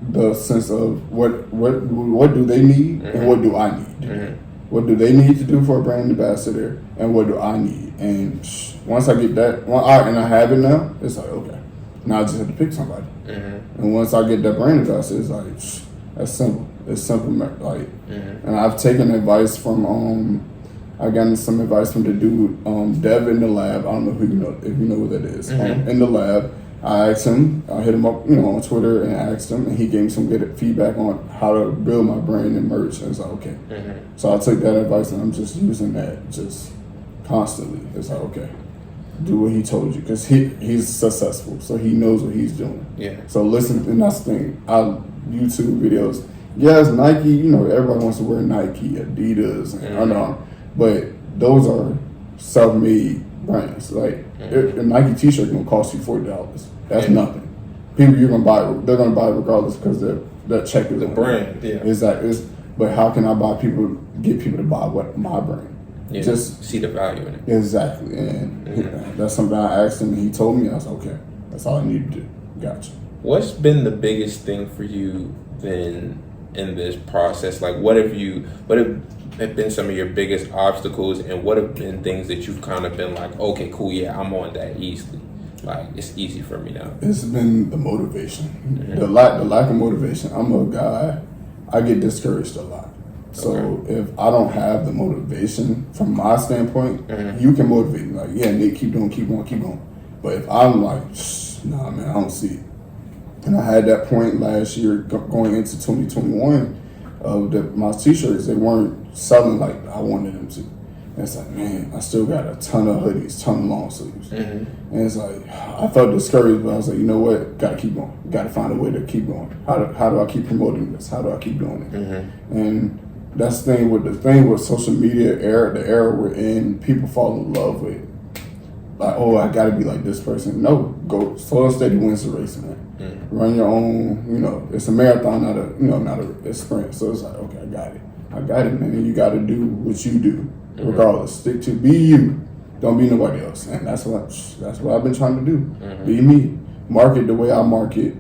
the sense of what do they need and what do I need. What do they need to do for a brand ambassador, and what do I need? And once I get that, and I have it now, it's like okay, now I just have to pick somebody. And once I get that brand ambassador, it's like that's simple. It's simple, like, and I've taken advice from I got some advice from the dude Dev in the lab. I don't know if you know who that is. In the lab, I asked him. I hit him up, on Twitter and asked him, and he gave me some good feedback on how to build my brand and merch. And it's like okay, so I took that advice and I'm just using that just constantly. It's like okay, do what he told you because he's successful, so he knows what he's doing. So listen, and that's the thing. YouTube videos. Yes, Nike, everybody wants to wear Nike, Adidas, and Under Armour, but those are self-made brands. Like, a Nike t-shirt going to cost you $40. That's nothing. People they're going to buy it regardless because that check is the brand. Exactly. But how can I get people to buy my brand? Just see the value in it. Exactly. And that's something I asked him, and he told me. I was like, okay, that's all I need to do. Gotcha. What's been the biggest thing for you then in this process? Like, what have been some of your biggest obstacles, and what have been things that you've kind of been like, okay, cool, yeah, I'm on that easily. Like, it's easy for me now. It's been the motivation, the lack of motivation. I'm a guy, I get discouraged a lot. So if I don't have the motivation from my standpoint, you can motivate me. Like, yeah, Nate, keep going. But if I'm like, nah, man, I don't see it. And I had that point last year going into 2021 of my t-shirts, they weren't selling like I wanted them to. And it's like, man, I still got a ton of hoodies, ton of long sleeves. And it's like, I felt discouraged, but I was like, you know what? Gotta keep going. Gotta find a way to keep going. How do I keep promoting this? How do I keep doing it? And that's the thing with social media era, the era we're in, people fall in love with, like, oh, I gotta be like this person. No, go slow and steady wins the race, man. Run your own, it's a marathon, not a sprint. So it's like, okay, I got it, man. And you gotta do what you do. Regardless, stick to be you. Don't be nobody else, and that's what I've been trying to do. Be me. Market the way I market.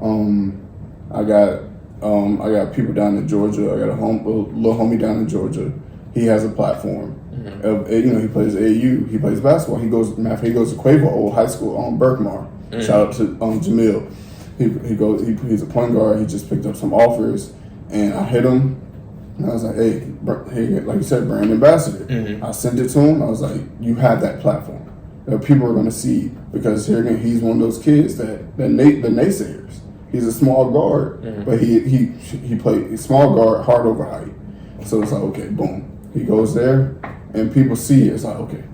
I got people down in Georgia. I got a little homie down in Georgia. He has a platform. He plays AAU. He plays basketball. He goes to Quavo Old High School on Berkmar. Shout out to Jamil. He's a point guard. He just picked up some offers, and I hit him. And I was like, hey, like you said, brand ambassador. I sent it to him. I was like, you have that platform that people are going to see, because here again, he's one of those kids that the naysayers. He's a small guard, but he played small guard, hard over height. So it's like, okay, boom. He goes there, and people see it. It's like, okay,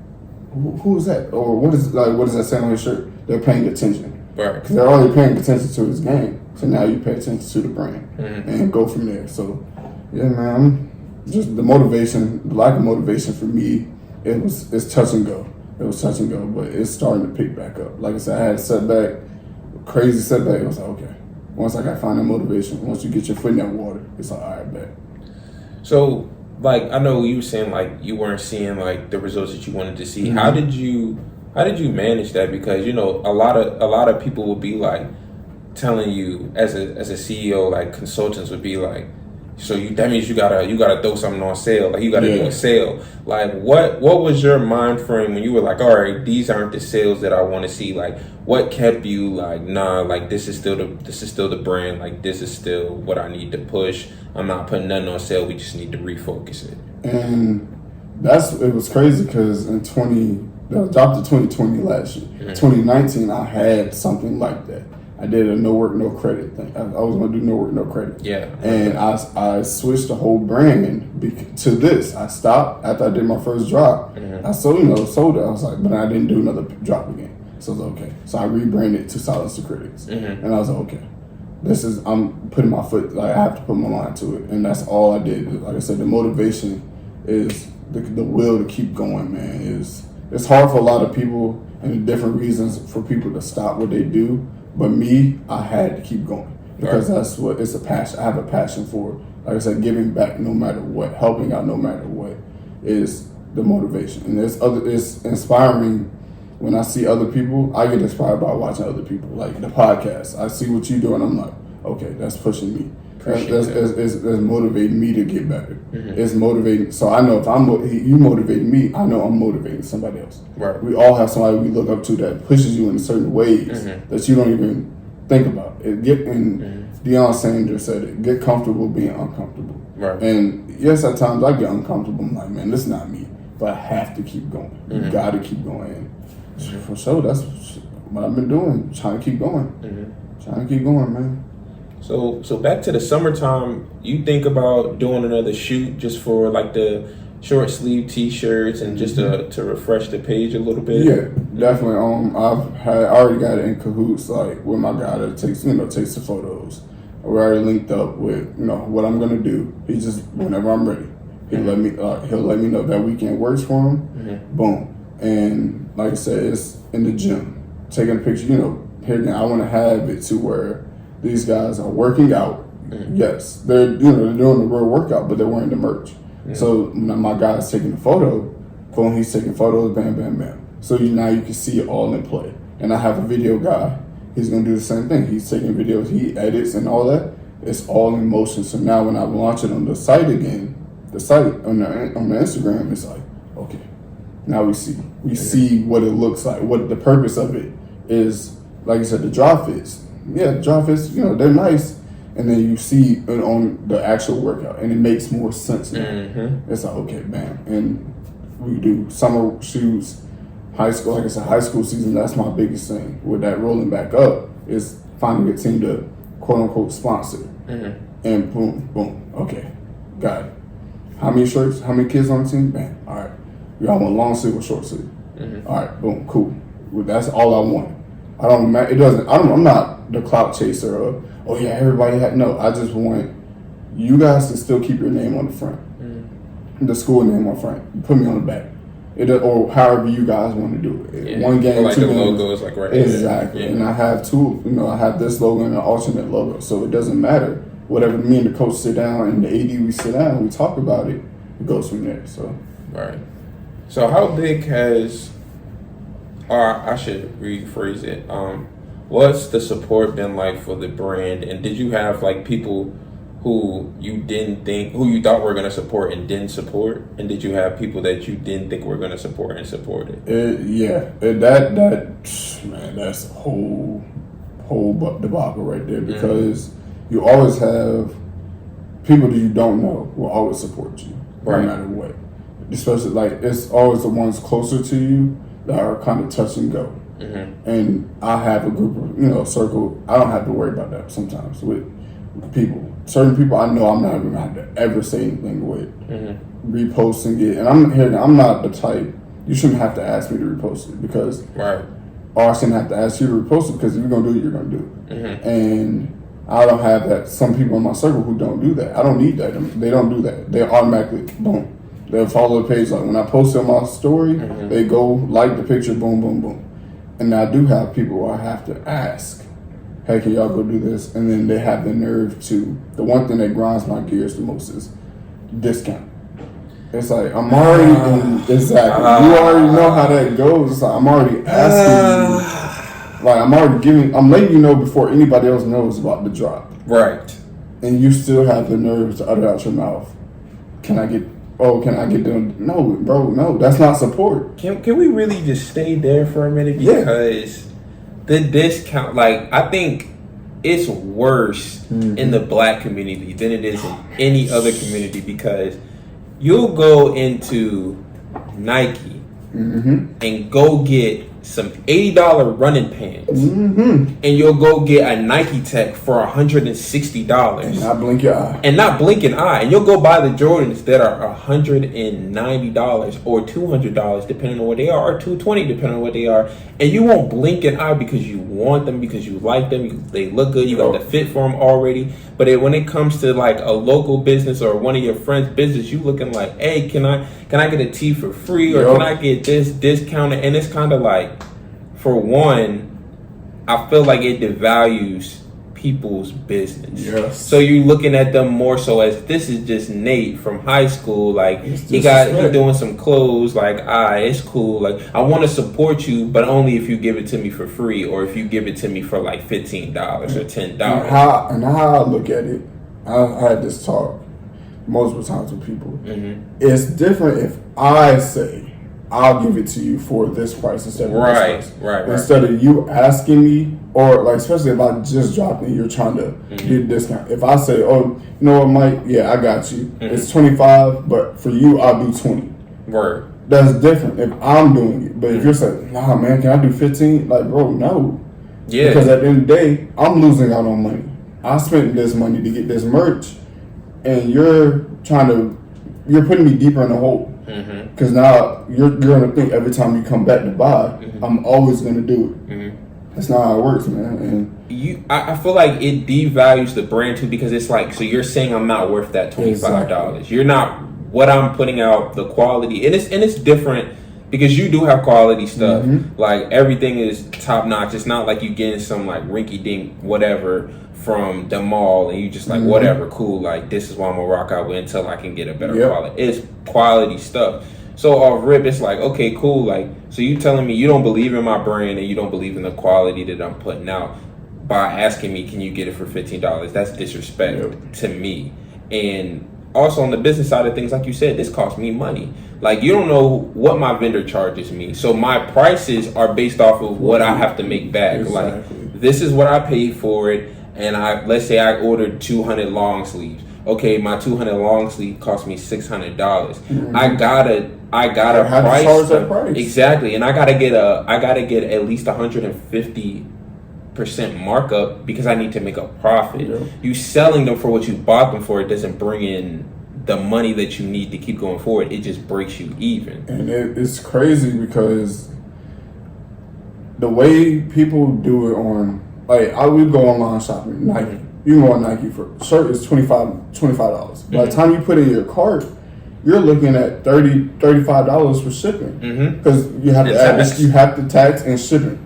who is that? Or what does that say on his shirt? They're paying attention. Right. Because they're already paying attention to his game. So now you pay attention to the brand and go from there. So, yeah, man, just the lack of motivation for me, it's touch and go. It was touch and go, but it's starting to pick back up. Like I said, I had a crazy setback. It was like, okay, once I got find that motivation, once you get your foot in that water, it's like, all right, bet. So, like, I know you were saying, like, you weren't seeing, like, the results that you wanted to see. How did you manage that? Because, a lot of people would be, like, telling you as a CEO, like, consultants would be like, so that means you gotta throw something on sale, like you gotta do a sale. Like what was your mind frame when you were like, all right, these aren't the sales that I want to see? Like what kept you like, nah, like this is still the brand, like this is still what I need to push. I'm not putting nothing on sale. We just need to refocus it. And it was crazy because I dropped the 2020 last year. 2019, I had something like that. I did a no work, no credit thing. I was going to do no work, no credit. Yeah. And I switched the whole brand to this. I stopped after I did my first drop. I sold it. I was like, but I didn't do another drop again. So I was like, okay. So I rebranded to Silence to Critics. And I was like, okay, I'm putting my foot, like I have to put my mind to it. And that's all I did. Like I said, the motivation is the will to keep going, man. It's hard for a lot of people and different reasons for people to stop what they do. But me, I had to keep going because it's a passion. I have a passion for it. Like I said, giving back no matter what, helping out no matter what is the motivation. And it's inspiring when I see other people. I get inspired by watching other people, like the podcast. I see what you do and I'm like, okay, that's pushing me. It's motivating me to get better. It's motivating. So I know if you motivating me, I know I'm motivating somebody else. Right. We all have somebody we look up to that pushes you in certain ways that you don't even think about. Deion Sanders said it, get comfortable being uncomfortable. Right. And yes, at times I get uncomfortable. I'm like, man, this is not me. But I have to keep going. You got to keep going. And for sure, that's what I've been doing, trying to keep going. Trying to keep going, man. So back to the summertime, you think about doing another shoot just for like the short sleeve T-shirts and just to refresh the page a little bit? Yeah, definitely. I already got it in cahoots like with my guy that takes the photos. We already linked up with what I'm gonna do. He just whenever I'm ready, he'll let me know that weekend works for him. Boom. And like I said, it's in the gym, taking a picture. Here again, I want to have it to where these guys are working out. Yes, they're doing the real workout, but they're wearing the merch. So when my guy's taking the photo, boom, he's taking photos, bam, bam, bam. So now you can see it all in play. And I have a video guy. He's gonna do the same thing. He's taking videos, he edits and all that. It's all in motion. So now when I launch it on the site again, on the Instagram, it's like, okay, now we see what it looks like, what the purpose of it is. Like I said, the drop fits. Yeah, drop fits, they're nice. And then you see it on the actual workout, and it makes more sense now. It's like, okay, bam. And we do summer shoots, high school. Like I said, high school season, that's my biggest thing. With that rolling back up is finding a team to quote unquote sponsor. and boom, boom. Okay, got it. How many shirts? How many kids on the team? Bam. All right. Y'all want long sleeve or short sleeve? Mm-hmm. All right. Boom. Cool. Well, that's all I want. I don't. It doesn't. I'm not the clout chaser. Or, oh yeah, everybody had. No, I just want you guys to still keep your name on the front, the school name on front. Put me on the back. Or however you guys want to do it. Yeah. One game, like two the games. logo is like right exactly. Yeah. And I have two. I have this logo and an alternate logo, so it doesn't matter. Whatever me and the coach sit down and the AD we sit down, we talk about it. It goes from there. So right. So how big has, or I should rephrase it. What's the support been like for the brand? And did you have like people who you thought were going to support and didn't support? And did you have people that you didn't think were going to support and supported? That's a whole debacle right there, because you always have people that you don't know will always support you, no matter what. Especially like it's always the ones closer to you that are kind of touch and go. Mm-hmm. And I have a group of a circle. I don't have to worry about that sometimes with people. Certain people I know I'm not even gonna have to ever say anything with, reposting it. And I'm not the type. You shouldn't have to ask me to repost it, because or I shouldn't have to ask you to repost it, because if you're gonna do it, you're gonna do it. Mm-hmm. And I don't have that. Some people in my circle who don't do that. I don't need that. They don't do that. They automatically boom. They'll follow the page. Like when I post on my story, they go like the picture, boom, boom, boom. And I do have people where I have to ask, hey, can y'all go do this? And then they have the nerve to. The one thing that grinds my gears the most is discount. It's like I'm already exactly. You already know how that goes. It's like I'm already asking you. Like I'm letting you know before anybody else knows about the drop. Right. And you still have the nerve to utter out your mouth, can I get them? No, bro, no, that's not support. Can we really just stay there for a minute? Because the discount, like, I think it's worse in the black community than it is in any other community, because you'll go into Nike and go get some $80 running pants, and you'll go get a Nike Tech for $160, and not blink your eye, and you'll go buy the Jordans that are $190 or $200 depending on what they are, or $220 depending on what they are, and you won't blink an eye because you want them, because you like them, they look good, you got the fit for them already. But when it comes to like a local business or one of your friends' business, you looking like, hey, can I get a tee for free, or can I get this discounted? And it's kind of like, for one, I feel like it devalues people's business. Yes. So you're looking at them more so as, this is just Nate from high school. Like he doing some clothes. Like, it's cool. Like, I want to support you, but only if you give it to me for free, or if you give it to me for like $15 or $10. And how I look at it, I had this talk multiple times with people. It's different if I say, I'll give it to you for this price instead of this price. Right. Instead of you asking me, or like, especially if I just dropped it, you're trying to get a discount. If I say, oh, you know what, Mike? Yeah, I got you. It's $25, but for you, I'll do $20. Word. That's different if I'm doing it. But if you're saying, nah, man, can I do $15? Like, bro, no. Yeah. Because at the end of the day, I'm losing out on money. I spent this money to get this merch, and you're putting me deeper in the hole. Because now you're going to think every time you come back to buy, I'm always going to do it. That's not how it works, man. And I feel like it devalues the brand too, because it's like, so you're saying I'm not worth that $25. Exactly. You're not what I'm putting out, the quality, and it's different, because you do have quality stuff. Like, everything is top notch. It's not like you getting some like rinky dink whatever from the mall, and you just like, whatever, cool, like, this is what I'm gonna rock out with until I can get a better quality. It's quality stuff. So off rip, it's like, okay, cool, like, so you telling me you don't believe in my brand and you don't believe in the quality that I'm putting out by asking me, can you get it for $15? That's disrespect to me. And also on the business side of things, like you said, this costs me money. Like, you don't know what my vendor charges me, so my prices are based off of what I have to make back. Like, this is what I paid for it. And let's say I ordered 200 long sleeves. Okay, my 200 long sleeve cost me $600. I gotta price that price. Exactly, and I gotta get at least 150 percent markup because I need to make a profit. Yeah. You selling them for what you bought them for, it doesn't bring in the money that you need to keep going forward. It just breaks you even. And it's crazy because the way people do it on, like, I would go online shopping, Nike. Mm-hmm. You can go on Nike for a shirt is $25. By the time you put it in your cart, you're looking at $35 for shipping because you have you have to tax and shipping.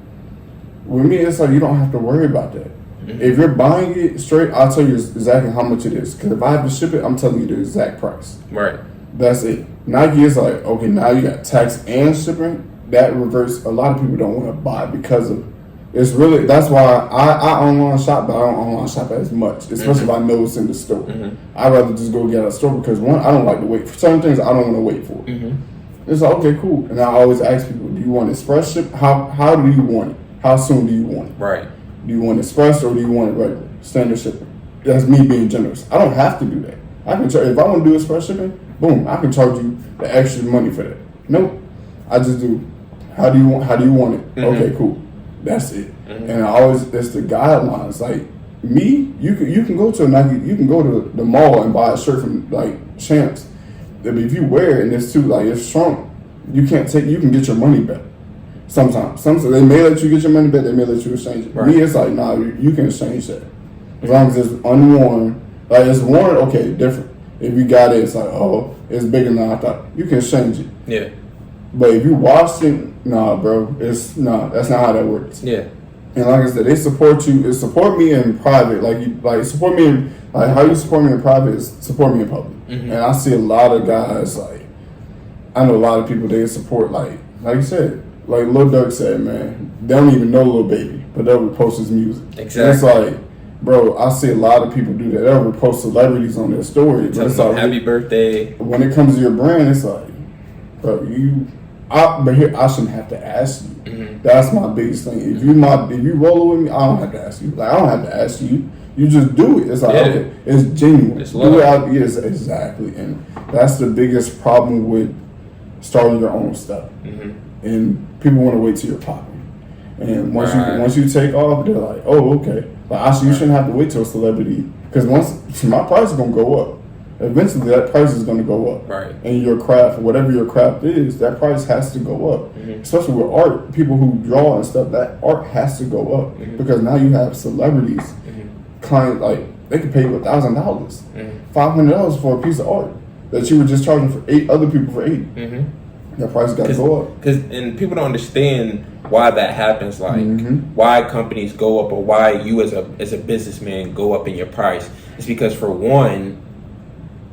With me, it's like you don't have to worry about that. If you're buying it straight, I'll tell you exactly how much it is. Because if I have to ship it, I'm telling you the exact price. Right. That's it. Nike is like, okay, now you got tax and shipping. That reverse. A lot of people don't want to buy because of. It's really, that's why I online shop, but I don't online shop as much, especially if I know it's in the store. I'd rather just go get out of the store because, one, I don't like to wait. For certain things, I don't want to wait for. It's like, okay, cool. And I always ask people, do you want express ship? How do you want it? How soon do you want it? Right. Do you want express or do you want it regular, standard shipping? That's me being generous. I don't have to do that. I can charge, if I want to do express shipping, boom, I can charge you the extra money for that. Nope. I just do, how do you want it? Okay, cool. That's it. And I always, it's the guidelines. Like me, you can go to a Nike, you can go to the mall and buy a shirt from like Champs. But if you wear it and it's too like it's shrunk, you can get your money back. Sometimes they may let you get your money back, they may let you exchange it. Right. Me, it's like, nah, you can exchange that. As long as it's unworn. Like it's worn, okay, different. If you got it, it's like, oh, it's bigger than I thought. You can exchange it. Yeah. But if you wash it, nah, bro, that's not how that works. Yeah. And like I said, they support you. It support me in private, support me in how you support me in private is support me in public. And I see a lot of guys I know a lot of people they support like you said, like Lil Durk said, man, they don't even know Lil Baby, but they'll repost his music. Exactly. And it's like, bro, I see a lot of people do that. They'll repost celebrities on their story. But it's like, happy birthday. When it comes to your brand, it's like, bro, but here I shouldn't have to ask you. That's my biggest thing. If you roll with me, I don't have to ask you. Like I don't have to ask you. You just do it. It's like okay, it's genuine. It's do it out. Yes, exactly. And that's the biggest problem with starting your own stuff. And people want to wait till you're popping. And once you take off, they're like, oh, okay. Like you shouldn't have to wait till a celebrity because once my price is gonna go up. Eventually, that price is going to go up. Right. And your craft, whatever your craft is, that price has to go up. Especially with art, people who draw and stuff, that art has to go up because now you have celebrities, client like they can pay you $1,000, $500 for a piece of art that you were just charging for 8 other people for 80. That price got to go up. And people don't understand why that happens. Like why companies go up or why you as a businessman go up in your price. It's because for one,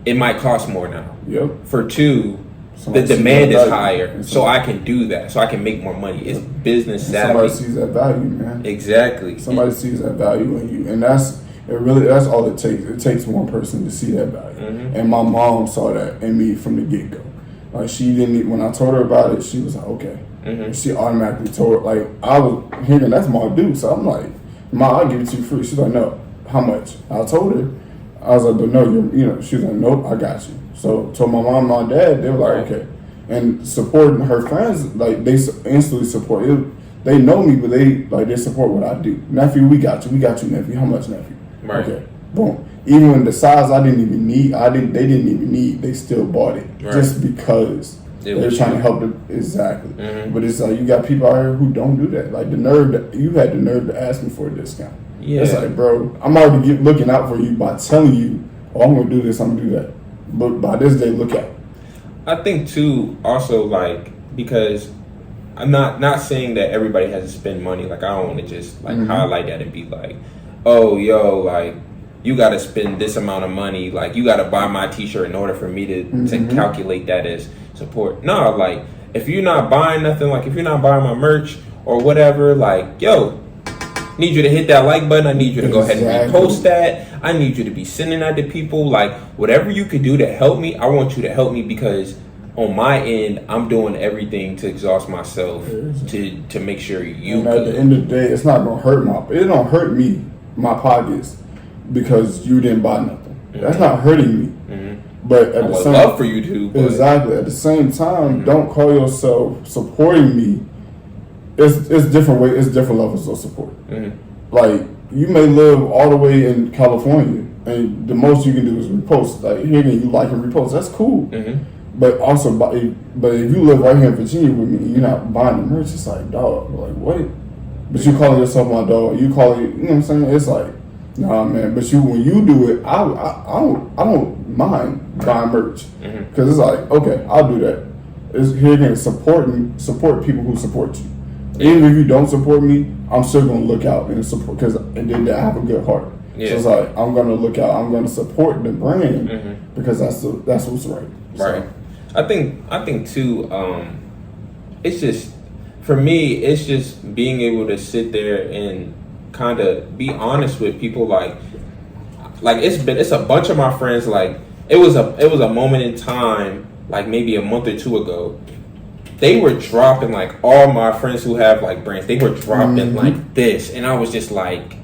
it might cost more now. Yep. For two, the demand is higher, so I can do that. So I can make more money. It's business savvy. Somebody sees that value, man. Exactly. Somebody sees that value in you, and that's all it takes. It takes one person to see that value. And my mom saw that in me from the get go. Like she didn't. When I told her about it, she was like, okay. And she automatically told like I was hearing that's my dude. So I'm like, Ma, I'll give it to you free. She's like, no, how much? I told her. I was like, but no, she was like, nope, I got you. So told my mom and my dad, they were like, okay. And supporting her friends, like they instantly support it. They know me, but they support what I do. Nephew, we got you, nephew. How much, nephew? Right. Okay, boom. Even when the size they didn't even need, they still bought it just because they were trying to help them. Exactly. But it's like you got people out here who don't do that. Like you had the nerve to ask me for a discount. Yeah. It's like, bro, I'm already looking out for you by telling you, oh, I'm going to do this, I'm going to do that. But by this day, look out. I think, too, also, like, because I'm not saying that everybody has to spend money. Like, I don't want to just, like, highlight that and be like, oh, yo, like, you got to spend this amount of money. Like, you got to buy my T-shirt in order for me to calculate that as support. No, like, if you're not buying nothing, like, if you're not buying my merch or whatever, like, yo, need you to hit that like button. I need you to go ahead and repost that. I need you to be sending that to people. Like, whatever you could do to help me, I want you to help me because on my end, I'm doing everything to exhaust myself to make sure you and at the end of the day, it's not going to hurt it don't hurt me, my pockets, because you didn't buy nothing. That's not hurting me. But at the same time, love for you to. But exactly. At the same time, don't call yourself supporting me. It's different ways. It's different levels of support. like you may live all the way in California, and the most you can do is repost. Like here again, you like and repost. That's cool. But also, but if you live right here in Virginia with me, and you're not buying the merch. It's like, dog, like what? But you calling yourself my dog. You call it. You know what I'm saying? It's like, nah, man. But when you do it, I don't mind buying merch because it's like, okay, I'll do that. It's here again, support people who support you. Even if you don't support me, I'm still gonna look out and support because I have a good heart. Yeah. So it's like I'm gonna look out. I'm gonna support the brand because that's what's right. Right. So, I think too. It's just for me. It's just being able to sit there and kind of be honest with people. Like it's a bunch of my friends. Like it was a moment in time, like maybe a month or two ago. They were dropping like all my friends who have like brands. They were dropping like this, and I was just like,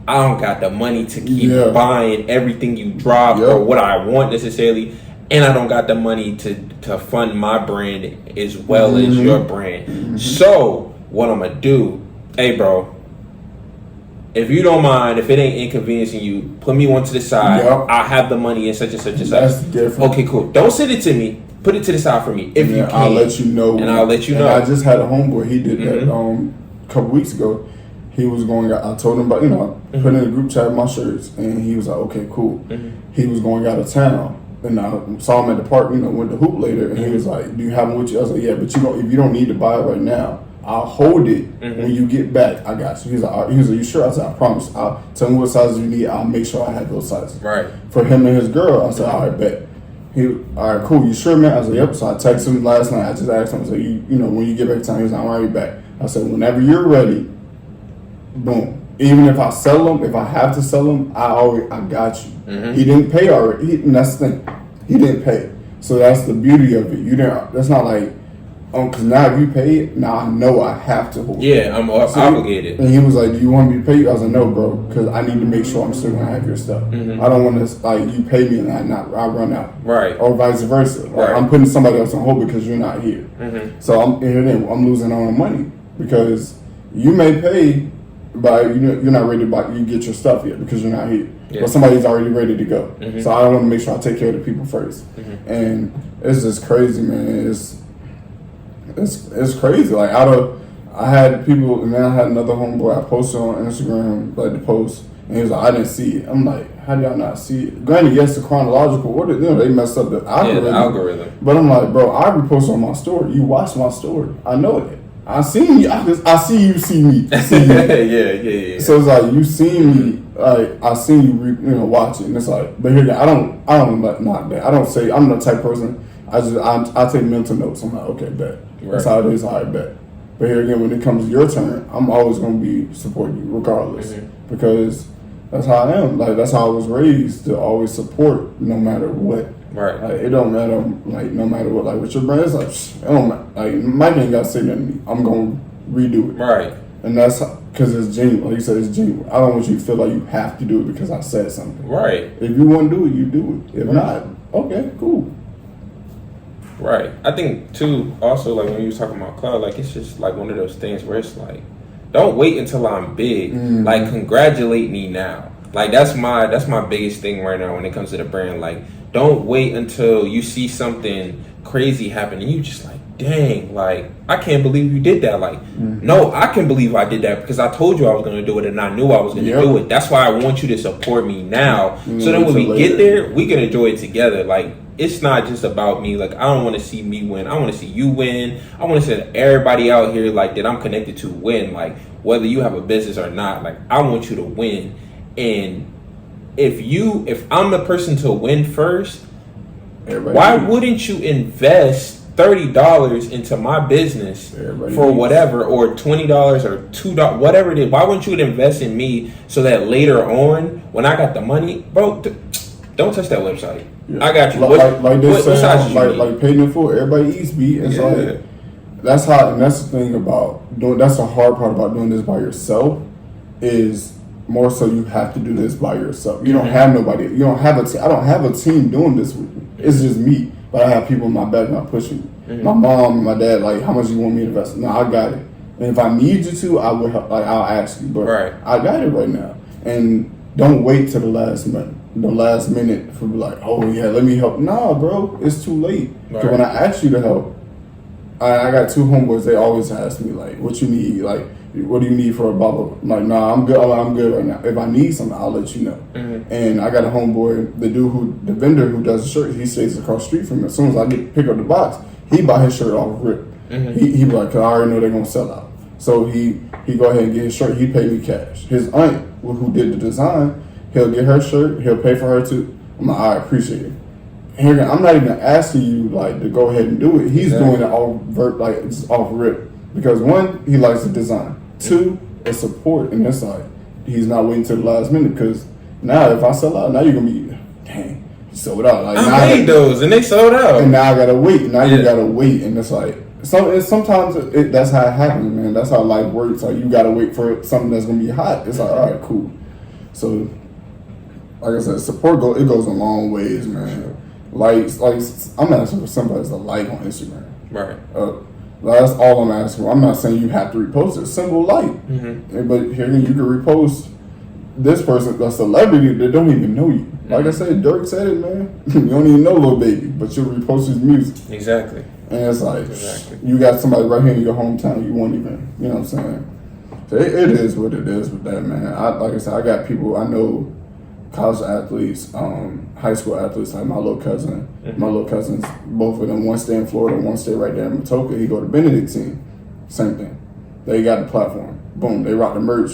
I don't got the money to keep buying everything you drop or what I want necessarily. And I don't got the money to fund my brand as well as your brand. So what I'm gonna do, hey bro, if you don't mind, if it ain't inconveniencing you, put me one to the side. I'll have the money in such and such and such. That's different. Okay, cool. Don't send it to me. Put it to the side for me. If you can, I'll let you know. And I'll let you know. I just had a homeboy. He did that a couple weeks ago. He was going. I told him about put in a group chat my shirts, and he was like, okay, cool. He was going out of town. And I saw him at the park, went to hoop later, and he was like, do you have them with you? I was like, yeah, but if you don't need to buy it right now, I'll hold it when you get back. I got you. He was like, you sure? I said, I promise. I'll tell me what sizes you need. I'll make sure I have those sizes. Right. For him and his girl, I said, all right, bet. All right, cool. You sure, man? I was like, yep. So I texted him last night. I just asked him, I said, when you get back to town, he was like, I'm already back. I said, whenever you're ready, boom. Even if I sell them, if I have to sell them, I got you. He didn't pay already. And that's the thing. He didn't pay. So that's the beauty of it. That's not like, because now if you pay it, now I know I have to hold it. Yeah, I'm obligated. And he was like, do you want me to pay you? I was like, no, bro, because I need to make sure I'm still going to have your stuff. I don't want to, like, you pay me and I run out. Right. Or vice versa. Like, I'm putting somebody else on hold because you're not here. So I'm losing all the money because you may pay, but you're not ready to buy, you get your stuff yet because you're not here. But somebody's already ready to go. So I want to make sure I take care of the people first. And it's just crazy, man. It's crazy. Like I had people, and then I had another homeboy I posted on Instagram, like the post, and he was like, I didn't see it. I'm like, how do y'all not see it? Granted, yes, the chronological order, they messed up the algorithm. Yeah, the algorithm. But I'm like, bro, I reposted on my story. You watched my story. I know it. I seen you. I see you see me. Yeah. So it's like you seen me. Like I seen you, watch it, and it's like. But here, I don't not that. I don't say I'm the type of person. I take mental notes. I'm like, okay, bet. Right. That's how it is. I bet. But here again, when it comes to your turn, I'm always gonna be supporting you regardless because that's how I am. Like that's how I was raised to always support no matter what. Right. Like, it don't matter, like, no matter what. Like, with your brand, it's like, it don't matter. Like, Mike ain't got to say nothing to me. I'm going to redo it. Right. And that's because it's genuine. Like you said, it's genuine. I don't want you to feel like you have to do it because I said something. Right. If you want to do it, you do it. If not, okay, cool. Right. I think, too, also, like, when you was talking about clout, like, it's just, like, one of those things where it's like, don't wait until I'm big. Like, congratulate me now. Like, that's my biggest thing right now when it comes to the brand. Like, don't wait until you see something crazy happen and you just like, dang, like, I can't believe you did that. Like, no, I can believe I did that because I told you I was going to do it and I knew I was going to do it. That's why I want you to support me now. So then when we get there, we can enjoy it together. Like, it's not just about me. Like, I don't want to see me win. I want to see you win. I want to see everybody out here, like, that I'm connected to win. Like, whether you have a business or not, like, I want you to win. And if I'm the person to win first, why wouldn't you invest $30 into my business for whatever, or $20 or $2, whatever it is? Why wouldn't you invest in me so that later on, when I got the money, bro, don't touch that website. Yeah. I got you. Like they say, like paid in full, everybody eats beat. It's like that's how, and that's the thing about doing. That's the hard part about doing this by yourself is. More so, you have to do this by yourself. You don't have nobody. You don't have a team. I don't have a team doing this with me. It's just me. But I have people in my background pushing me. My mom and my dad, like, how much you want me to invest? No, I got it. And if I need you to, I will help, like I'll ask you. But Right. I got it right now. And don't wait till the last minute. The last minute for like, oh yeah, let me help. Nah, bro, it's too late. Because when I ask you to help, I got two homeboys. They always ask me like, what you need? Like, what do you need for a bubble? I'm like, nah, I'm good. I'm good right now. If I need something, I'll let you know. Mm-hmm. And I got a homeboy, the vendor who does the shirt. He stays across the street from me. As soon as I pick up the box, he buy his shirt off rip. Mm-hmm. He be like, 'cause I already know they're gonna sell out. So he go ahead and get his shirt. He paid me cash. His aunt, who did the design, he'll get her shirt. He'll pay for her too. I'm like, I appreciate it. Here, I'm not even asking you like to go ahead and do it. He's doing it all like it's off rip because one, he likes the design. Two, it's support, and it's like he's not waiting till the last minute because now if I sell out, now you're gonna be dang, you sold out. Like I made those and they sold out, and now I gotta wait. Now you gotta wait, and it's like sometimes that's how it happens, man. That's how life works. Like you gotta wait for something that's gonna be hot. It's like all right, cool. So, like I said, support it goes a long ways, man. Like I'm asking for somebody to like on Instagram. Right. That's all I'm asking for. I'm not saying you have to repost it. Simple like. Mm-hmm. But here you can repost this person, a celebrity that don't even know you. Like I said, Dirk said it, man. You don't even know Lil Baby, but you'll repost his music. Exactly. And it's like, you got somebody right here in your hometown, you won't even, you know what I'm saying? So it is what it is with that, man. Like I said, I got people, I know college athletes, high school athletes, like my little cousin. Mm-hmm. My little cousins, both of them, one stay in Florida, one stay right there in Matoka. He go to Benedictine. Same thing. They got the platform. Boom, they rock the merch.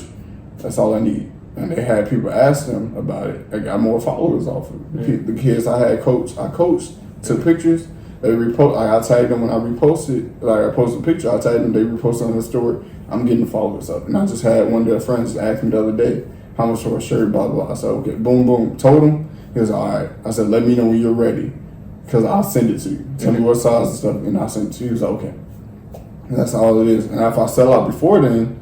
That's all I need. And they had people ask them about it. I got more followers off of it. Mm-hmm. The kids I coached, took pictures. They repost. Like I tagged them when I reposted. Like I posted a picture, I tagged them. They reposted on the story. I'm getting the followers up. And I just had one of their friends ask me the other day, how much for a shirt, blah, blah, blah. I said, okay, boom, boom. Told him. He was all right. I said, let me know when you're ready, because I'll send it to you. Tell me what size and stuff, and I'll send it to you. He was like, okay. And that's all it is. And if I sell out before then,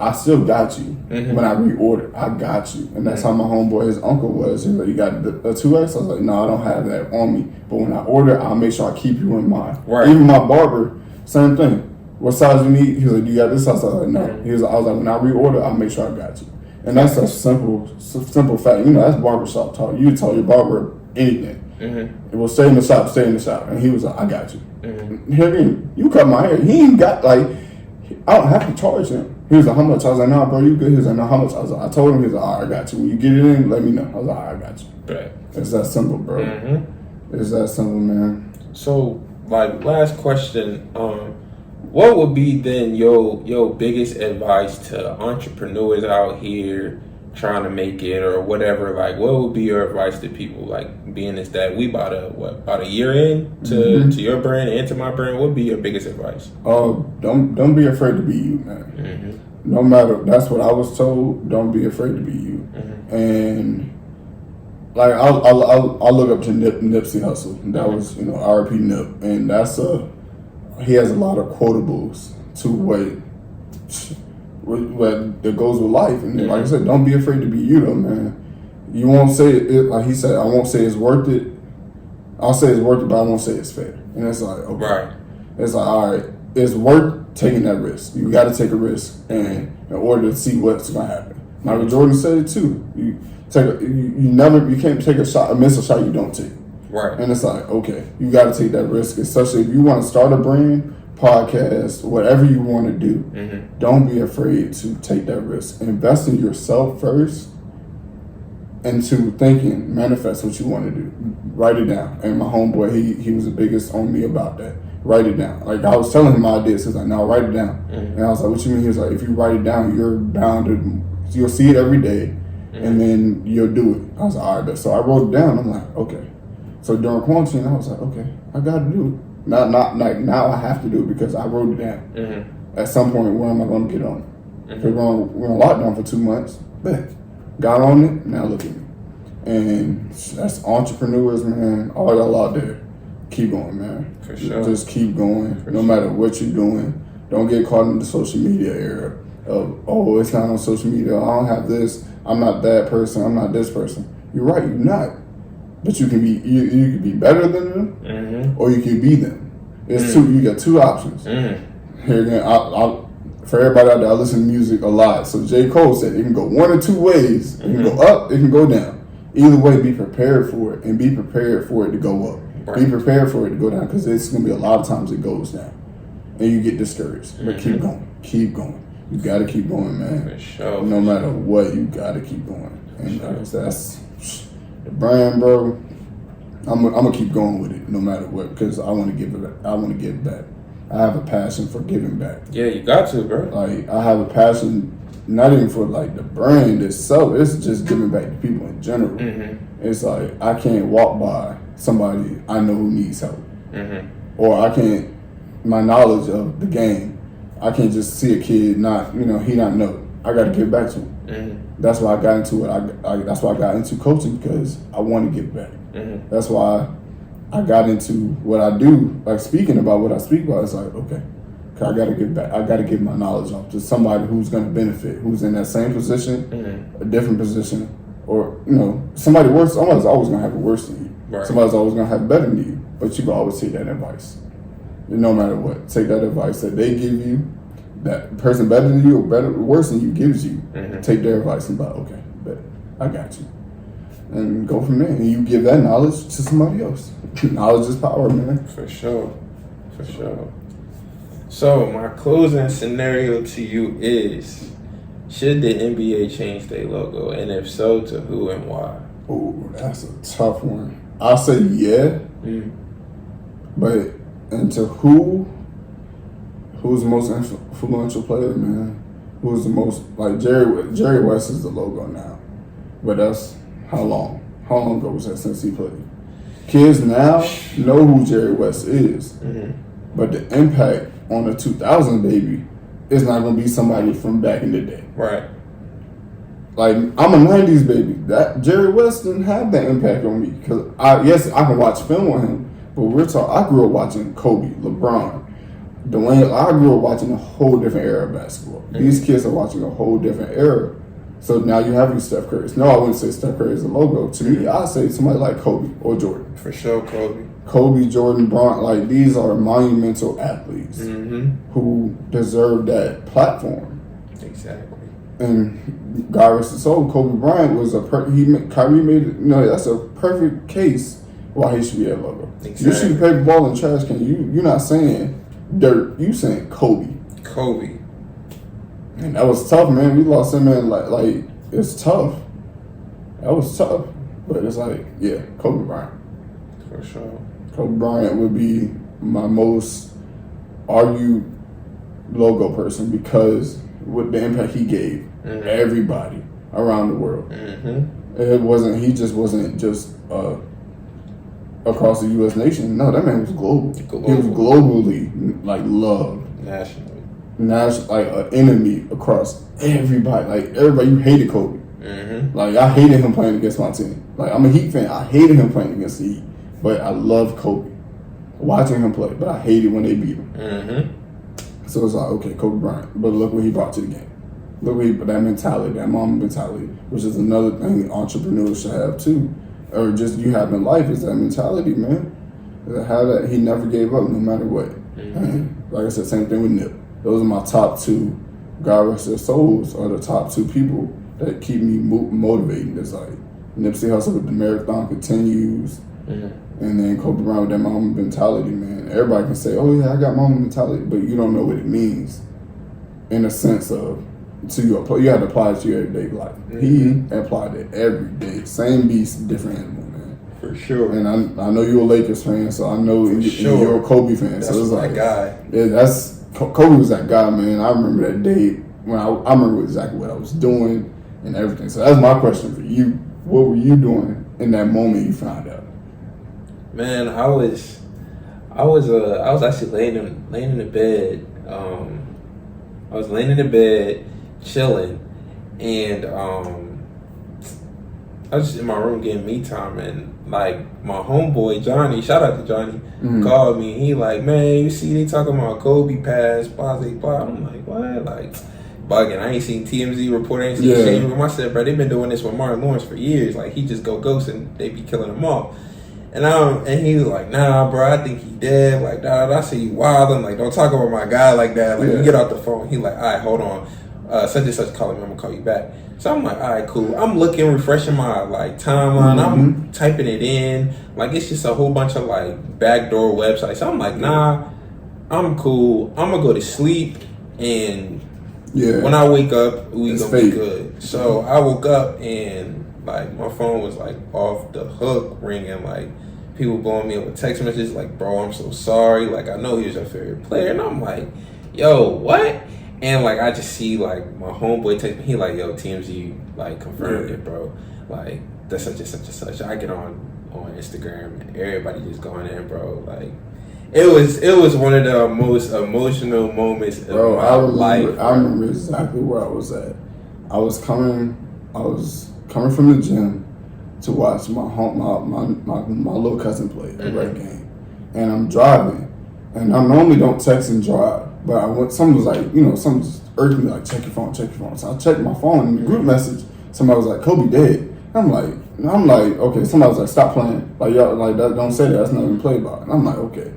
I still got you. Mm-hmm. When I reorder, I got you. And that's how my homeboy, his uncle was. He was like, you got a 2X? I was like, no, I don't have that on me. But when I order, I'll make sure I keep you in mind. Right. Even my barber, same thing. What size you need? He was like, do you got this size? I was like, no. He was like, I was like, when I reorder, I'll make sure I got you. And that's a simple fact. You know, that's barbershop talk. You tell your barber anything. Mm-hmm. It will stay in the shop, stay in the shop. And he was like, I got you. Mm-hmm. Here again, you cut my hair. He ain't got, like, I don't have to charge him. He was like, how much? I was like, nah, bro, you good? He was like, no, how much? I was like, I told him, he was like, all right, I got you. When you get it in, let me know. I was like, all right, I got you. Right. It's that simple, bro. Mm-hmm. It's that simple, man. So, like, last question, what would be then your biggest advice to entrepreneurs out here trying to make it or whatever? Like, what would be your advice to people? Like, being is that we about a year in to your brand and to my brand. What would be your biggest advice? Don't be afraid to be you, man. Mm-hmm. No matter, that's what I was told. Don't be afraid to be you. Mm-hmm. And like I look up to Nipsey Hussle. That was R.I.P. Nip, and he has a lot of quotables to what that goes with life. And like I said, don't be afraid to be you, though, man. You won't say it, like he said, I won't say it's worth it. I'll say it's worth it, but I won't say it's fair. And it's like, okay. Right. It's like, all right, it's worth taking that risk. You got to take a risk in order to see what's going to happen. Michael Jordan said it too. You can't take miss a shot you don't take. Right. And it's like, okay, you got to take that risk, especially if you want to start a brand, podcast, whatever you want to do. Mm-hmm. Don't be afraid to take that risk. Invest in yourself first, into thinking, manifest what you want to do. Write it down. And my homeboy, he was the biggest on me about that. Write it down. Like, I was telling him my ideas. He's like, no, write it down. Mm-hmm. And I was like, what you mean? He was like, if you write it down, you're bound to, you'll see it every day, and then you'll do it. I was like, all right. So I wrote it down. I'm like, okay. So during quarantine, I was like, okay, I got to do it. Not like now I have to do it because I wrote it down. Mm-hmm. At some point, where am I going to get on it? Mm-hmm. We're on lockdown for 2 months. But got on it, now look at me. And that's entrepreneurs, man. All y'all out there, keep going, man. For sure. Just keep going, no matter what you're doing. Don't get caught in the social media era of, oh, it's not on social media. I don't have this. I'm not that person. I'm not this person. You're right, you're not. But you can be you can be better than them, or you can be them. It's two. You got two options. Here again, For everybody out there, I listen to music a lot. So J. Cole said it can go one or two ways. It can go up, it can go down. Either way, be prepared for it, and be prepared for it to go up. Right. Be prepared for it to go down, because it's going to be a lot of times it goes down. And you get discouraged. But keep going. Keep going. You got to keep going, man. For sure. No matter what, you got to keep going. And that's the brand, bro. I'm gonna keep going with it no matter what, because I want to give it back. I want to give back. I have a passion for giving back. Yeah, you got to, bro. Like, I have a passion, not even for like the brand itself. It's just giving back to people in general. It's like, I can't walk by somebody I know who needs help, or I can't. My knowledge of the game, I can't just see a kid he not know. I got to give back to him. That's why I got into it. That's why I got into coaching, because I want to give back. That's why I got into what I do, like speaking about what I speak about. It's like, okay, I got to give back. I got to give my knowledge off to somebody who's going to benefit, who's in that same position, a different position, or somebody worse. Somebody's always going to have it worse than you. Right. Somebody's always going to have it better than you. But you can always take that advice, no matter what. Take that advice that they give you, that person better than you or worse than you gives you. Take their advice and be like, okay, bet, I got you. And go from there. And you give that knowledge to somebody else. Knowledge is power, man. For sure. For sure. So, my closing scenario to you is, should the NBA change their logo? And if so, to who and why? Oh, that's a tough one. I'll say yeah. But, and to who's the most influential player, man? Who's the most, like Jerry West is the logo now. But that's, how long? How long ago was that since he played? Kids now know who Jerry West is. But the impact on the 2000 baby is not going to be somebody from back in the day. Right. Like, I'm a 90s baby. That Jerry West didn't have that impact on me. Because, I can watch film on him, but I grew up watching Kobe, LeBron, Dwayne. I grew up watching a whole different era of basketball. These kids are watching a whole different era. So now you have Steph Curry. No, I wouldn't say Steph Curry is a logo. To me, I'd say somebody like Kobe or Jordan. For sure, Kobe. Kobe, Jordan, Bron, like, these are monumental athletes who deserve that platform. Exactly. And God rest his soul, Kobe Bryant was Kyrie made it. That's a perfect case why he should be that logo. Exactly. You shoot a paper ball in the trash can. You're not saying dirt. You saying Kobe. Kobe. And that was tough, man. We lost him, man. Like it's tough. That was tough. But it's like, yeah, Kobe Bryant. For sure. Kobe Bryant would be my most argued logo person, because with the impact he gave everybody around the world. He just wasn't just across the U.S. nation. No, that man was global. He was globally, like, loved. National, like, an enemy across everybody. Like, everybody, you hated Kobe. Like, I hated him playing against my team. Like, I'm a Heat fan. I hated him playing against the Heat. But I love Kobe. Watching him play. But I hated when they beat him. So it's like, okay, Kobe Bryant. But look what he brought to the game. Look what that mentality, that mom mentality, which is another thing entrepreneurs should have too. Or just you have in life, is that mentality, man. How that he never gave up no matter what. And like I said, same thing with Nip. Those are my top two, God rest their souls, are the top two people that keep me motivating. It's like Nipsey Hussle with the marathon continues, and then Kobe Bryant with that mama mentality, man. Everybody can say, oh yeah, I got mama mentality, but you don't know what it means in a sense of, you have to apply it to your everyday life. He applied it every day. Same beast, different animal, man. For sure. And I know you're a Lakers fan, so I know you're a Kobe fan. That's so it's like, guy. Yeah, Kobe was that guy, man. I remember that day when I remember exactly what I was doing and everything. So that's my question for you. What were you doing in that moment you found out? Man, I was actually laying in the bed. I was laying in the bed, chilling, and I was just in my room getting me time, and like my homeboy Johnny, shout out to Johnny, called me. He like, man, you see they talking about Kobe pass, blah, blah, blah. I'm like, what? Like, bugging. I ain't seen TMZ report, I ain't seen Shane Room. I said, bro, they've been doing this with Martin Lawrence for years. Like, he just go ghost and they be killing him off. And he was like, nah, bro, I think he dead. Like, I see you wilding. Like, don't talk about my guy like that. Like, you get off the phone. He like, all right, hold on. Such and such calling me. I'm gonna call you back. So I'm like, all right, cool. I'm looking, refreshing my like timeline. I'm typing it in. Like, it's just a whole bunch of like backdoor websites. So I'm like, nah, I'm cool. I'm gonna go to sleep, and when I wake up, we gonna be good. So I woke up and like my phone was like off the hook, ringing, like people blowing me up with text messages like, bro, I'm so sorry. Like, I know he was your favorite player. And I'm like, yo, what? And like I just see like my homeboy text me. He like, yo, TMZ like confirmed it, bro. Like that's such and such and such. I get on Instagram and everybody just going in, bro. Like it was one of the most emotional moments of my life. I remember exactly where I was at. I was coming from the gym to watch my little cousin play a rec game, and I'm driving, and I normally don't text and drive, but someone was like, someone just urged me like, check your phone. So I checked my phone, and the group message, somebody was like, Kobe dead. I'm like, okay. Somebody was like, stop playing, like y'all, like that, don't say that. That's not even played by. And I'm like, okay.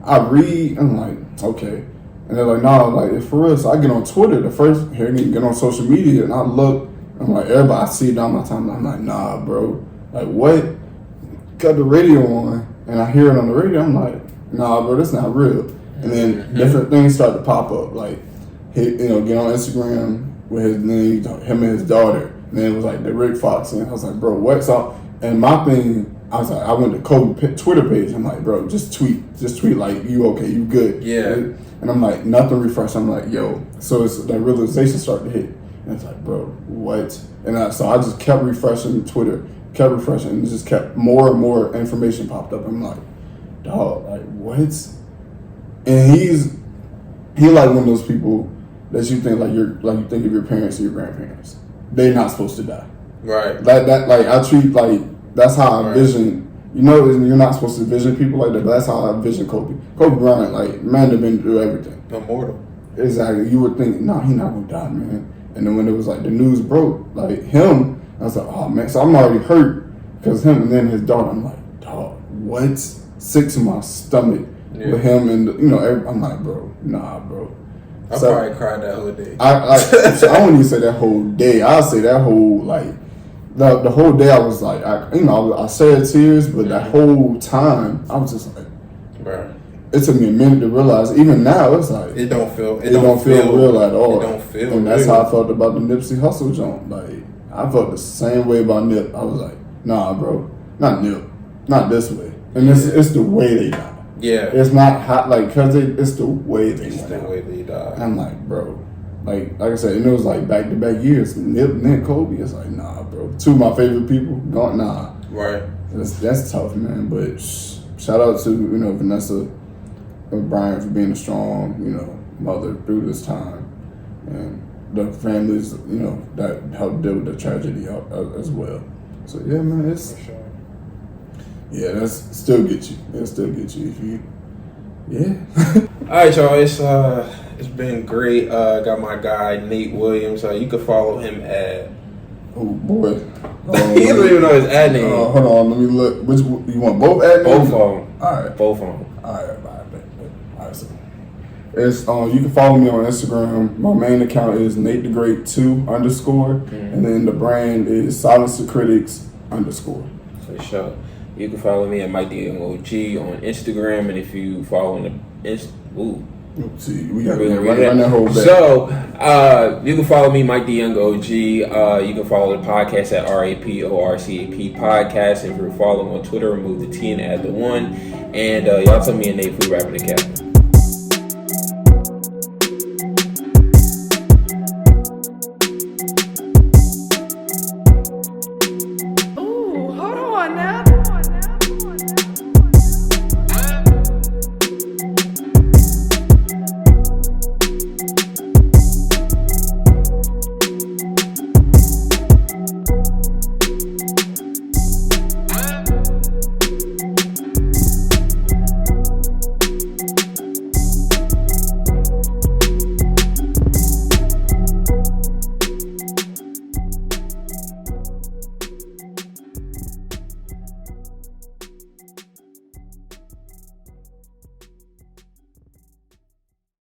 I read, I'm like, okay. And they're like, no, like, it's for real. So I get on Twitter, get on social media, and I look, I'm like, everybody, I see it down my timeline. I'm like, nah, bro. Like, what? Cut the radio on, and I hear it on the radio. I'm like, nah, bro, that's not real. And then different things start to pop up. Like, get on Instagram with his name, him and his daughter. And then it was like the Rick Fox. And I was like, bro, what? So, and my thing, I was like, I went to Kobe Twitter page. I'm like, bro, just tweet like, you okay, you good. Yeah. And I'm like, nothing refreshed. I'm like, yo. So it's that realization started to hit. And it's like, bro, what? And so I just kept refreshing Twitter, and just kept more and more information popped up. I'm like, dog, like, what? And he like one of those people that you think you think of your parents or your grandparents. They're not supposed to die. Right. That like I treat like that's how I vision. You're not supposed to vision people like that, but that's how I vision Kobe. Kobe Bryant, like, man, they've been through everything. Immortal. Exactly. You would think, nah, he's not gonna die, man. And then when it was like the news broke, like him, I was like, oh man. So I'm already hurt because him, and then his daughter. I'm like, dog, what? Sick to my stomach with him, and I'm like, bro, nah, bro. I probably cried that whole day. So I wouldn't even say that whole day. I'll say that whole like the whole day. I was like, I shed tears, but that whole time I was just like, bro. It took me a minute to realize. Even now, it's like it don't feel real at all. It don't feel. And that's how I felt about the Nipsey Hussle joint. Like I felt the same way about Nip. I was like, nah, bro, not Nip, not this way. And it's the way they die. Yeah, it's not hot like because it's the way they die. It's the way they die. I'm like, bro, like I said, and it was like back to back years. Nip, Kobe. It's like, nah, bro. Two of my favorite people. Gone, nah. Right. That's tough, man. But shout out to Vanessa Bryant for being a strong, mother through this time, and the families, that helped deal with the tragedy as well. So yeah, man, it's for sure. Yeah, that's still get you. It'll still get you if you. Yeah. All right, y'all. It's been great. Got my guy Nate Williams. You can follow him at. Oh boy. He doesn't even know his ad name. Hold on, let me look. Which you want both ad names? Both of them. All right. Both of them. All right. So it's you can follow me on Instagram. My main account is Nate the Great 2_, and then the brand is Silence the Critics _. For sure. You can follow me at Mike the Young OG on Instagram, and if you follow see, we got to run that whole back. So, you can follow me, Mike the Young OG. You can follow the podcast at RAPORCAP Podcast. If you're following on Twitter, remove the T and add the 1. And y'all tell me a name for rapping the captain.